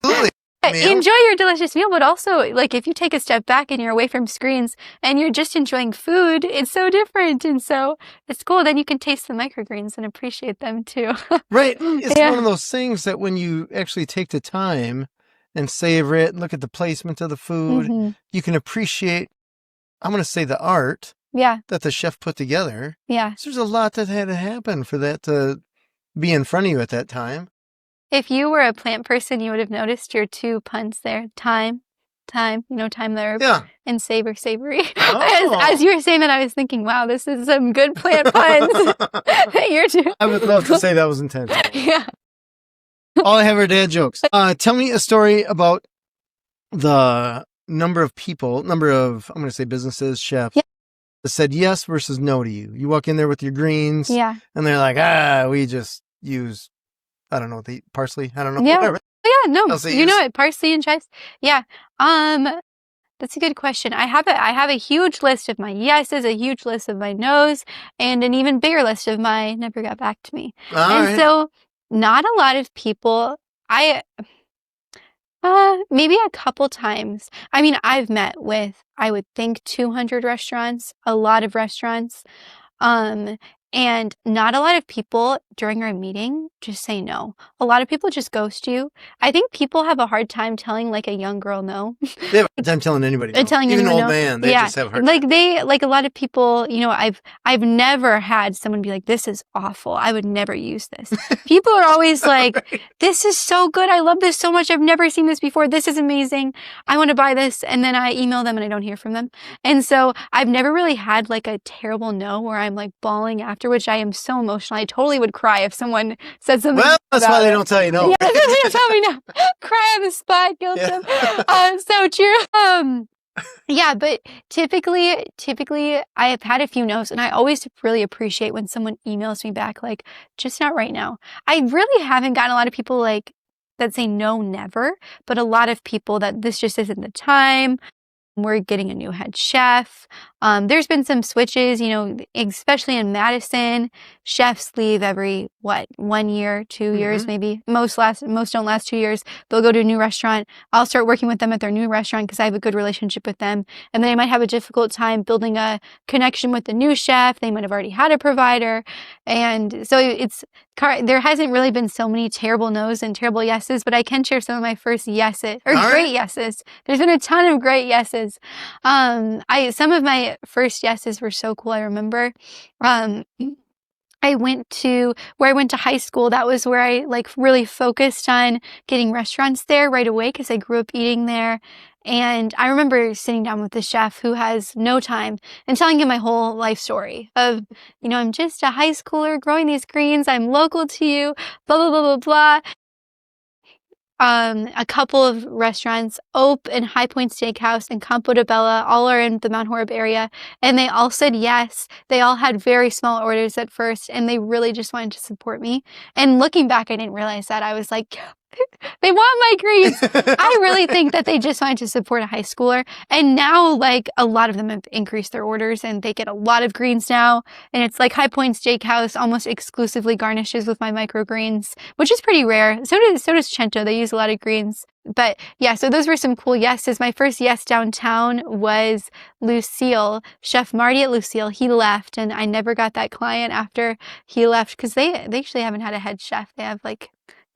Absolutely. Meal. enjoy your delicious meal. But also, like, if you take a step back and you're away from screens and you're just enjoying food, it's so different. And so it's cool. Then you can taste the microgreens and appreciate them too. Right. It's Yeah. one of those things that when you actually take the time and savor it and look at the placement of the food, Mhm. you can appreciate, I'm going to say, the art Yeah. that the chef put together. Yeah. So there's a lot that had to happen for that to be in front of you at that time. If you were a plant person, you would have noticed your 2 puns there. Time, time the herb, Yeah. and savory. Oh. As you were saying that, I was thinking, wow, this is some good plant puns that you're doing. I would love to say that was intentional. Yeah. All I have are dad jokes. Tell me a story about the number of, I'm going to say businesses, chefs, Yeah. that said yes versus no to you. You walk in there with your greens, Yeah. and they're like, we just use, I don't know, the parsley. I don't know. Yeah. Whatever. Yeah, no, Else they you know use? it, parsley and chives. Yeah. That's a good question. I have a huge list of my yeses, a huge list of my nos, and an even bigger list of my never got back to me. All And right. so not a lot of people, maybe a couple times. I mean, I've met with, I would think, 200 restaurants, a lot of restaurants. And not a lot of people during our meeting just say no. A lot of people just ghost you. I think people have a hard time telling, like, a young girl no. They have a hard time telling anybody. No. Telling Even an anyone old no. man, they Yeah. just have a hard Like, a lot of people, I've never had someone be like, this is awful. I would never use this. People are always like, Right. this is so good. I love this so much. I've never seen this before. This is amazing. I want to buy this. And then I email them and I don't hear from them. And so I've never really had, like, a terrible no where I'm, like, bawling after, which I am so emotional. I totally would cry if someone said something. Well, that's about why they it. don't tell you no. Yeah, they don't tell me no. Cry on the spot, guilt Yeah. them. So true. Yeah, but typically I have had a few no's, and I always really appreciate when someone emails me back, like, just not right now. I really haven't gotten a lot of people, like, that say no, never, but a lot of people that this just isn't the time. We're getting a new head chef. There's been some switches, especially in Madison. Chefs leave every 1 year, 2 years, maybe. Most don't last 2 years. They'll go to a new restaurant. I'll start working with them at their new restaurant because I have a good relationship with them. And then I might have a difficult time building a connection with the new chef. They might have already had a provider. And so there hasn't really been so many terrible no's and terrible yeses, but I can share some of my first yeses, or great yeses. There's been a ton of great yeses. Some of my first yeses were so cool. I remember, I went to high school. That was where I really focused on getting restaurants there right away because I grew up eating there. And I remember sitting down with the chef who has no time and telling him my whole life story of, I'm just a high schooler growing these greens. I'm local to you, blah, blah, blah, blah, blah. A couple of restaurants, Ope and High Point Steakhouse and Campo de Bella, all are in the Mount Horeb area. And they all said yes. They all had very small orders at first, and they really just wanted to support me. And looking back, I didn't realize that. I was like, they want my greens. I really think that they just wanted to support a high schooler. And now, a lot of them have increased their orders and they get a lot of greens now. And it's like High Point Steakhouse almost exclusively garnishes with my microgreens, which is pretty rare. So does Cento. They use a lot of greens. But yeah, so those were some cool yeses. My first yes downtown was Lucille, Chef Marty at Lucille. He left, and I never got that client after he left because they actually haven't had a head chef. They have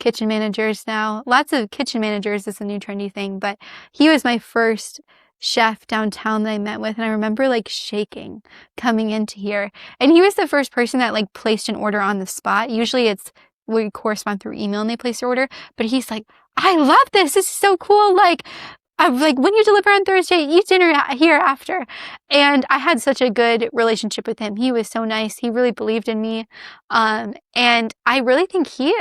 kitchen managers now. Lots of kitchen managers is a new trendy thing, but he was my first chef downtown that I met with, and I remember shaking coming into here. And he was the first person that placed an order on the spot. Usually we correspond through email and they place their order, but he's like, I love this. This is so cool. I'm when you deliver on Thursday, eat dinner here after. And I had such a good relationship with him. He was so nice. He really believed in me. And I really think he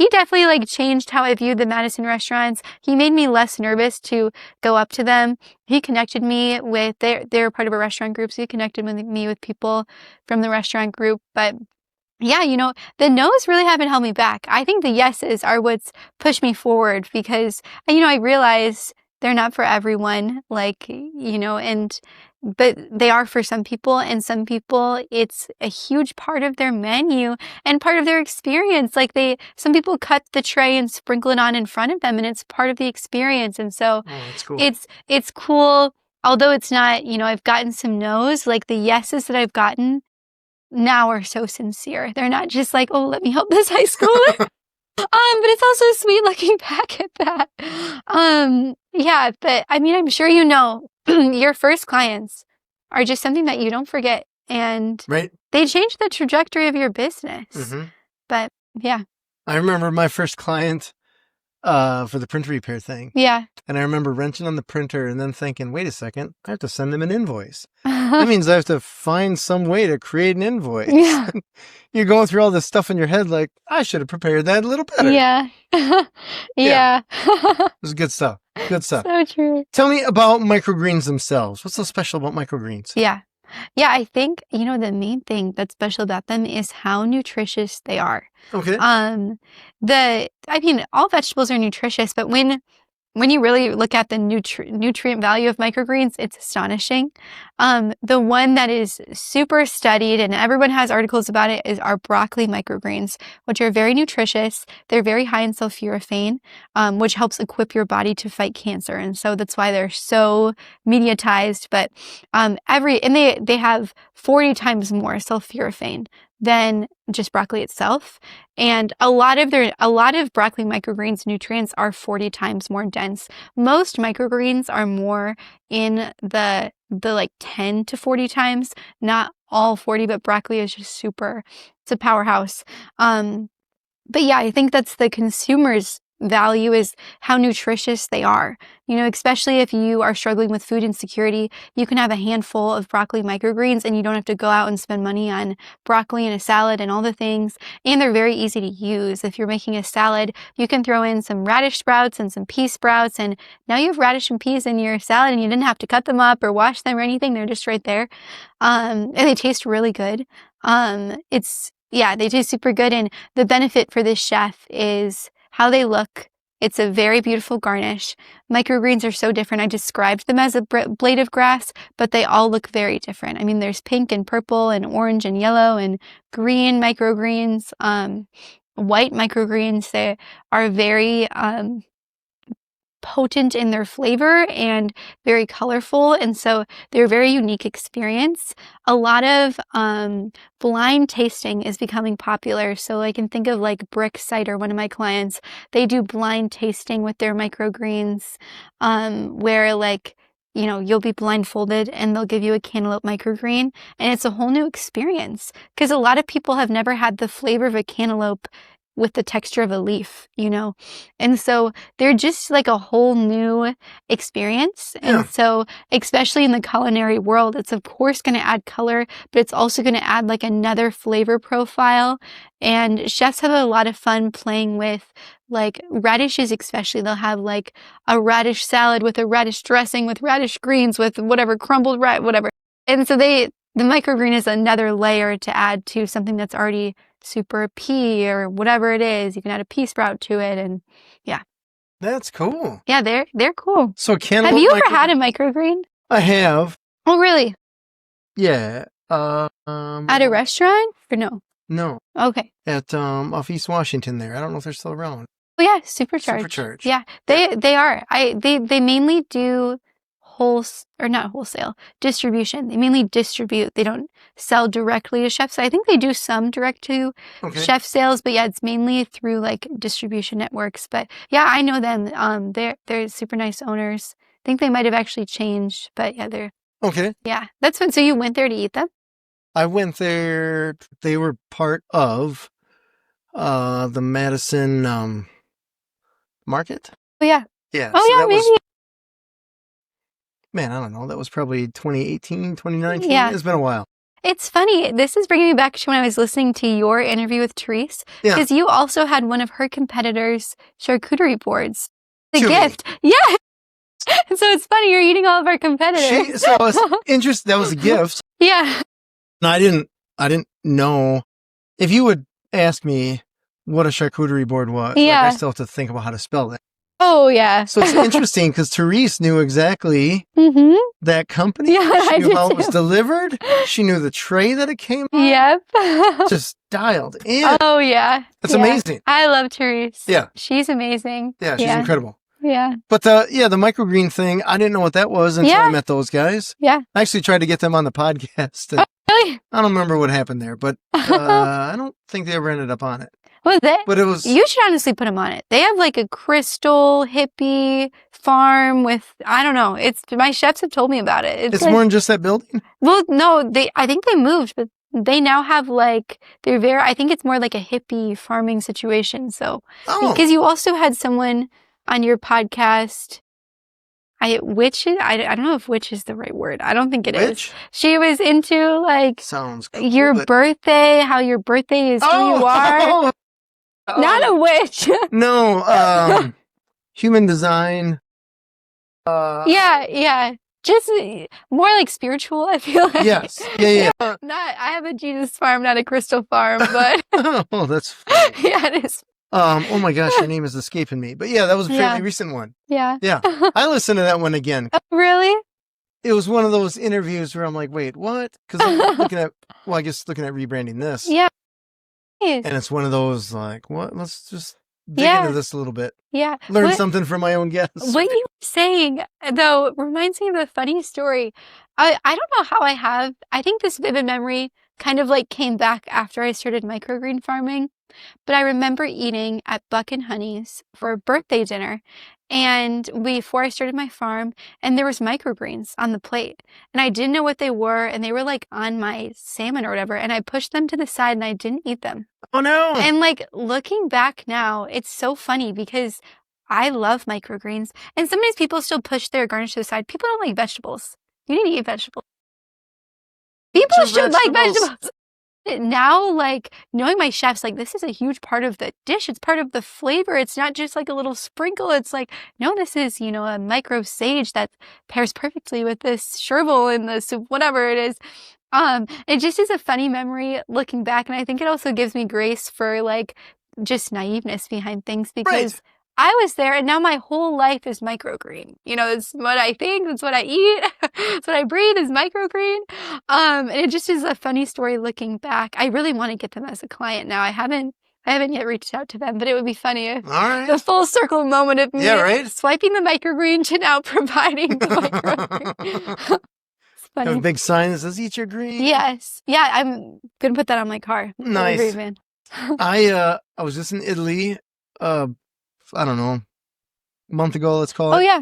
definitely changed how I viewed the Madison restaurants. He made me less nervous to go up to them. He connected me with, they're part of a restaurant group, so he connected me with people from the restaurant group. But yeah, the no's really haven't held me back. I think the yeses are what's pushed me forward because, I realize they're not for everyone, but they are for some people, and some people it's a huge part of their menu and part of their experience. Some people cut the tray and sprinkle it on in front of them, and it's part of the experience. And so that's cool. It's cool. Although it's not, I've gotten some no's, the yeses that I've gotten now are so sincere. They're not just oh, let me help this high schooler. But it's also sweet looking back at that. Yeah, but I'm sure your first clients are just something that you don't forget, and they change the trajectory of your business. But yeah. I remember my first client for the printer repair thing. Yeah. And I remember wrenching on the printer and then thinking, wait a second, I have to send them an invoice. That means I have to find some way to create an invoice. Yeah. You're going through all this stuff in your head I should have prepared that a little better. Yeah. Yeah. It was good stuff. Good stuff. So true. Tell me about microgreens themselves. What's so special about microgreens? Yeah. Yeah, I think, the main thing that's special about them is how nutritious they are. Okay. All vegetables are nutritious, but when you really look at the nutrient value of microgreens, it's astonishing. The one that is super studied and everyone has articles about it is our broccoli microgreens, which are very nutritious. They're very high in sulforaphane, which helps equip your body to fight cancer. And so that's why they're so mediatized. But they have 40 times more sulforaphane than just broccoli itself. And a lot of broccoli microgreens nutrients are 40 times more dense. Most microgreens are more in the 10 to 40 times, not all 40, but broccoli is just it's a powerhouse. But yeah, I think that's the consumer's value is how nutritious they are. Especially if you are struggling with food insecurity, you can have a handful of broccoli microgreens and you don't have to go out and spend money on broccoli and a salad and all the things. And they're very easy to use. If you're making a salad, you can throw in some radish sprouts and some pea sprouts, and now you have radish and peas in your salad and you didn't have to cut them up or wash them or anything. They're just right there. And they taste really good. They taste super good. And the benefit for this chef is how they look. It's a very beautiful garnish. Microgreens are so different. I described them as a blade of grass, but they all look very different. I mean, there's pink and purple and orange and yellow and green microgreens, white microgreens. They are very potent in their flavor and very colorful, and so they're a very unique experience. A lot of blind tasting is becoming popular, so I can think of like Brick Cider, one of my clients. They do blind tasting with their microgreens, where like, you know, you'll be blindfolded and they'll give you a cantaloupe microgreen, and it's a whole new experience because a lot of people have never had the flavor of a cantaloupe with the texture of a leaf, you know? And so they're just like a whole new experience. Yeah. And so, especially in the culinary world, it's of course going to add color, but it's also going to add like another flavor profile. And chefs have a lot of fun playing with like radishes, especially. They'll have like a radish salad with a radish dressing, with radish greens, with whatever, crumbled whatever. And so the microgreen is another layer to add to something that's already super pea or whatever it is. You can add a pea sprout to it, and yeah. That's cool. Yeah, they're cool. So cantaloupe. Have you ever had a microgreen? I have. Oh, really? Yeah. At a restaurant or no? No. Okay. At off East Washington there. I don't know if they're still around. Oh yeah, Supercharged. Supercharged. Yeah, they are. They mainly do not wholesale distribution. They mainly distribute. They don't sell directly to chefs. I think they do some direct to chef sales, but yeah, it's mainly through like distribution networks. But yeah, I know them. They're super nice owners. I think they might have actually changed, but yeah, they're okay. Yeah, that's fun. So you went there to eat them? I went there. They were part of the Madison market. Oh yeah. Yeah. Oh so yeah, maybe. Man, I don't know. That was probably 2018, 2019. Yeah. It's been a while. It's funny. This is bringing me back to when I was listening to your interview with Therese, because you also had one of her competitors' charcuterie boards. The gift. Yeah. So it's funny. You're eating all of our competitors. So it's interesting. That was a gift. Yeah. And I didn't know. If you would ask me what a charcuterie board was, like, I still have to think about how to spell it. Oh, yeah. So it's interesting because Therese knew exactly that company. Yeah, she knew how it was delivered. She knew the tray that it came on. Yep. Just dialed in. Oh, yeah. It's amazing. I love Therese. Yeah. She's amazing. Yeah, she's incredible. Yeah. But the microgreen thing, I didn't know what that was until I met those guys. Yeah. I actually tried to get them on the podcast. And really? I don't remember what happened there, but I don't think they ever ended up on it. But it was. You should honestly put them on it. They have like a crystal hippie farm with, I don't know. My chefs have told me about it. It's like, more than just that building? Well, no, I think they moved, but they now have like, I think it's more like a hippie farming situation. So, because you also had someone on your podcast, I don't know if witch is the right word. I don't think it is. She was into like sounds cool, your birthday, how your birthday is who you are. Not a witch. No, human design. Yeah. Just more like spiritual, I feel like. Yes. Yeah. I have a Jesus farm, not a crystal farm, but. Oh, that's funny. Yeah, it is. Oh my gosh, your name is escaping me. But yeah, that was a fairly recent one. Yeah. Yeah. I listened to that one again. Oh, really? It was one of those interviews where I'm like, wait, what? Because I'm looking at rebranding this. Yeah. And it's one of those like, what? Let's just dig into this a little bit. Yeah. Learn something from my own guests. What you were saying, though, reminds me of a funny story. I don't know how I think this vivid memory kind of like came back after I started microgreen farming. But I remember eating at Buck and Honey's for a birthday dinner, and before I started my farm, and there was microgreens on the plate, and I didn't know what they were, and they were like on my salmon or whatever, and I pushed them to the side and I didn't eat them. Oh no. And like looking back now, it's so funny because I love microgreens, and sometimes people still push their garnish to the side. People don't like vegetables. You need to eat vegetables. People should like vegetables. Now, like, knowing my chefs, like, this is a huge part of the dish. It's part of the flavor. It's not just like a little sprinkle. It's like, no, this is, a micro sage that pairs perfectly with this chervil in the soup, whatever it is. It just is a funny memory looking back. And I think it also gives me grace for, like, just naiveness behind things because I was there, and now my whole life is microgreen. You know, it's what I think, it's what I eat, it's what I breathe is microgreen. And it just is a funny story looking back. I really want to get them as a client now. I haven't yet reached out to them, but it would be funny if the full circle moment of me swiping the microgreen to now providing the microgreen. Have a big sign that says "Eat your green." Yes, yeah, I'm gonna put that on my car. Nice, great, man. I was just in Italy. I don't know, a month ago. Let's call it. Oh yeah,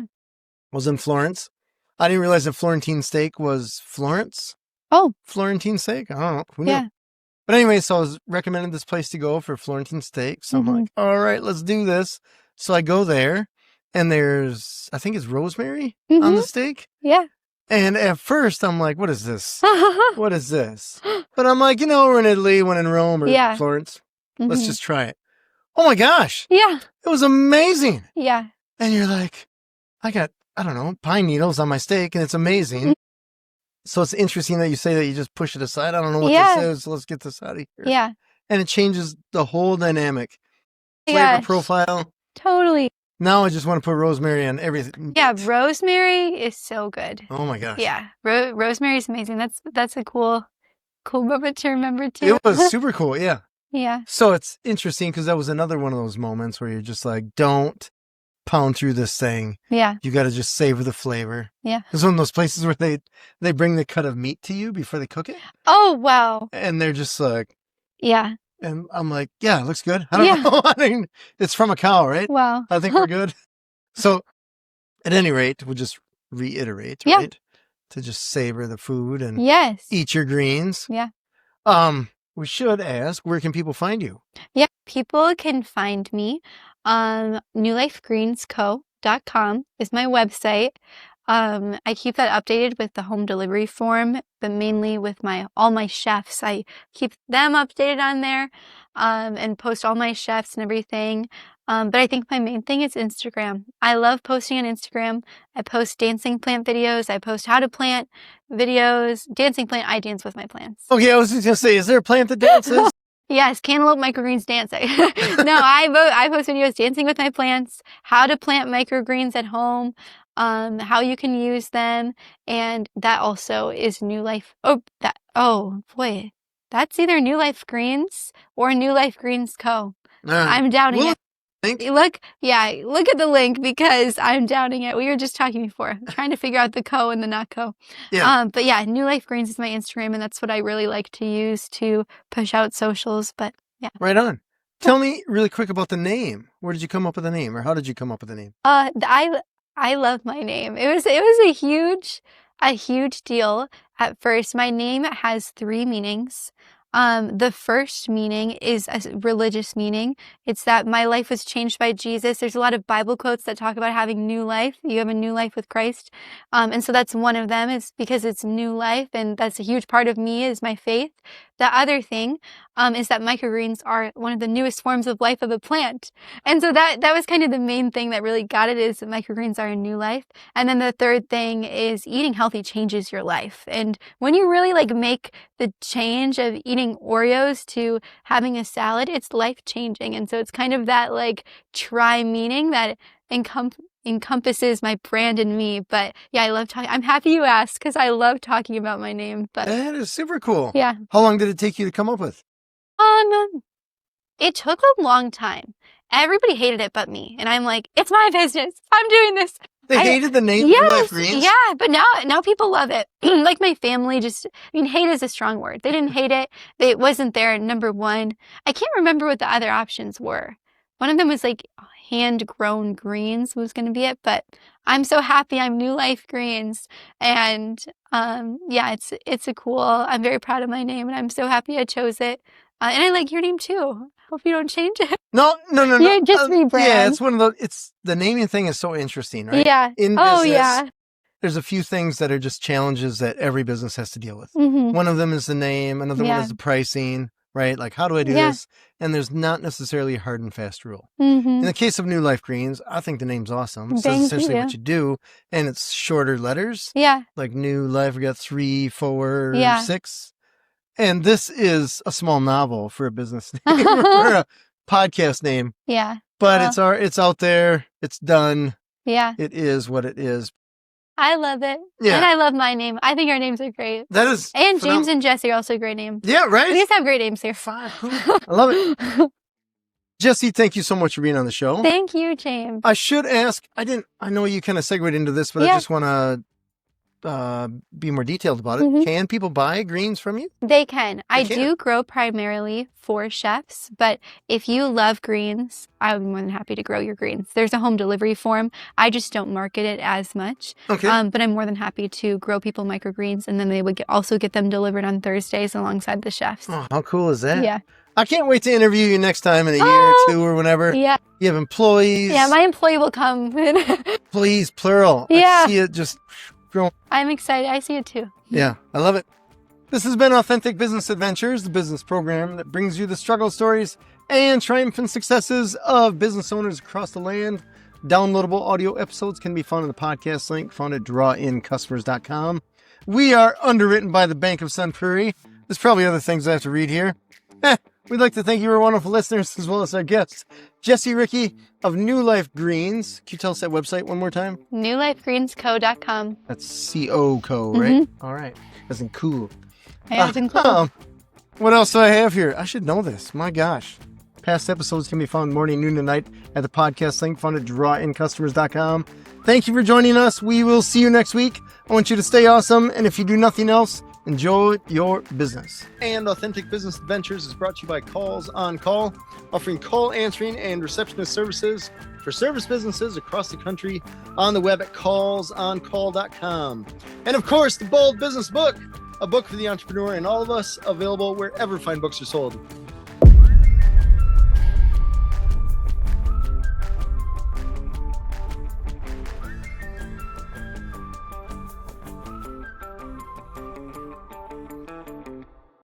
was in Florence. I didn't realize that Florentine steak was Florence. Oh, Florentine steak. I don't know. Who knew? Yeah. But anyway, so I was recommended this place to go for Florentine steak. So I'm like, all right, let's do this. So I go there, and there's, I think it's rosemary on the steak. Yeah. And at first, I'm like, what is this? What is this? But I'm like, we're in Italy, when in Rome or Florence. Let's just try it. Oh my gosh. Yeah. It was amazing. Yeah. And you're like, I don't know, pine needles on my steak, and it's amazing. So it's interesting that you say that you just push it aside. I don't know what this is. So let's get this out of here. Yeah. And it changes the whole dynamic. Flavor profile. Totally. Now I just want to put rosemary on everything. Yeah, rosemary is so good. Oh my gosh. Yeah, rosemary is amazing. That's a cool moment to remember too. It was super cool, yeah. Yeah. So it's interesting because that was another one of those moments where you're just like, don't pound through this thing. Yeah. You got to just savor the flavor. Yeah. It's one of those places where they bring the cut of meat to you before they cook it. Oh, wow. And they're just like. Yeah. And I'm like, yeah, it looks good. I don't know. I mean, it's from a cow, right? Wow. I think we're good. So at any rate, we'll just reiterate, right? To just savor the food and eat your greens. Yeah. We should ask, where can people find you? Yeah. People can find me on newlifegreensco.com is my website. I keep that updated with the home delivery form, but mainly with all my chefs. I keep them updated on there, and post all my chefs and everything. But I think my main thing is Instagram. I love posting on Instagram. I post dancing plant videos. I post how to plant videos. Dancing plant, I dance with my plants. Okay, I was just going to say, is there a plant that dances? Yes, cantaloupe microgreens dancing. No, I post videos dancing with my plants, how to plant microgreens at home, how you can use them, and that also is New Life. Oh boy, that's either New Life Greens or New Life Greens Co. I'm doubting it. Look at the link because I'm doubting it. We were just talking before. I'm trying to figure out the co and the not co. Yeah. But yeah, New Life Greens is my Instagram, and that's what I really like to use to push out socials. But yeah. Right on. Tell me really quick about the name. Where did you come up with the name, or how did you come up with the name? I love my name. It was a huge deal at first. My name has 3 meanings. The first meaning is a religious meaning. It's that my life was changed by Jesus. There's a lot of Bible quotes that talk about having new life. You have a new life with Christ. And so that's one of them, is because it's new life, and that's a huge part of me is my faith. The other thing is that microgreens are one of the newest forms of life of a plant. And so that was kind of the main thing that really got it, is that microgreens are a new life. And then the third thing is eating healthy changes your life. And when you really make the change of eating Oreos to having a salad, it's life changing. And so it's kind of that try meaning that encompasses my brand and me. But yeah, I love talking. I'm happy you asked because I love talking about my name. But that is super cool. Yeah. How long did it take you to come up with? It took a long time. Everybody hated it but me. And I'm like, it's my business. I'm doing this. They hated the name New Life Greens? Yeah, but now people love it. My family hate is a strong word. They didn't hate it. It wasn't their number one. I can't remember what the other options were. One of them was hand-grown greens was going to be it, but I'm so happy I'm New Life Greens. And it's a cool, I'm very proud of my name, and I'm so happy I chose it. And I like your name too. Hope you don't change it. No. You just rebrand. Yeah, it's one of the naming thing is so interesting, right? Yeah. In business, there's a few things that are just challenges that every business has to deal with. Mm-hmm. One of them is the name. Another one is the pricing, right? How do I do this? And there's not necessarily a hard and fast rule. Mm-hmm. In the case of New Life Greens, I think the name's awesome. It says essentially what you do, and it's shorter letters. Yeah. Like New Life, we got 3, 4, 6. And this is a small novel for a business name or a podcast name. Yeah. but it's out there. It's done. Yeah. It is what it is. I love it. Yeah. And I love my name. I think our names are great. That is. And James and Jessi are also great names. Yeah, right? We just have great names here. I love it. Jessi, thank you so much for being on the show. Thank you, James. I should ask, I know you kind of segued into this, but I just want to be more detailed about it. Mm-hmm. Can people buy greens from you? They can. I do grow primarily for chefs, but if you love greens, I would be more than happy to grow your greens. There's a home delivery form. I just don't market it as much. Okay. But I'm more than happy to grow people microgreens, and then they would also get them delivered on Thursdays alongside the chefs. Oh, how cool is that? Yeah. I can't wait to interview you next time in a year or two or whenever. Yeah. You have employees. Yeah, my employee will come. Employees, plural. Yeah. I see it just growing. I'm excited. I see it too. Yeah, I love it. This has been Authentic Business Adventures, the business program that brings you the struggle stories and triumphant successes of business owners across the land. Downloadable audio episodes can be found in the podcast link found at drawincustomers.com. We are underwritten by the Bank of Sun Prairie. There's probably other things I have to read here. We'd like to thank you, our wonderful listeners, as well as our guests. Jessi Ricci of New Life Greens. Can you tell us that website one more time? newlifegreensco.com. That's C-O-Co, right? All right. As in cool. Yeah, it's cool. What else do I have here? I should know this. My gosh. Past episodes can be found morning, noon, and night at the podcast link found at drawincustomers.com. Thank you for joining us. We will see you next week. I want you to stay awesome. And if you do nothing else, enjoy your business. And Authentic Business Adventures is brought to you by Calls on Call, offering call answering and receptionist services for service businesses across the country on the web at callsoncall.com. And of course, the Bold Business Book, a book for the entrepreneur and all of us, available wherever fine books are sold.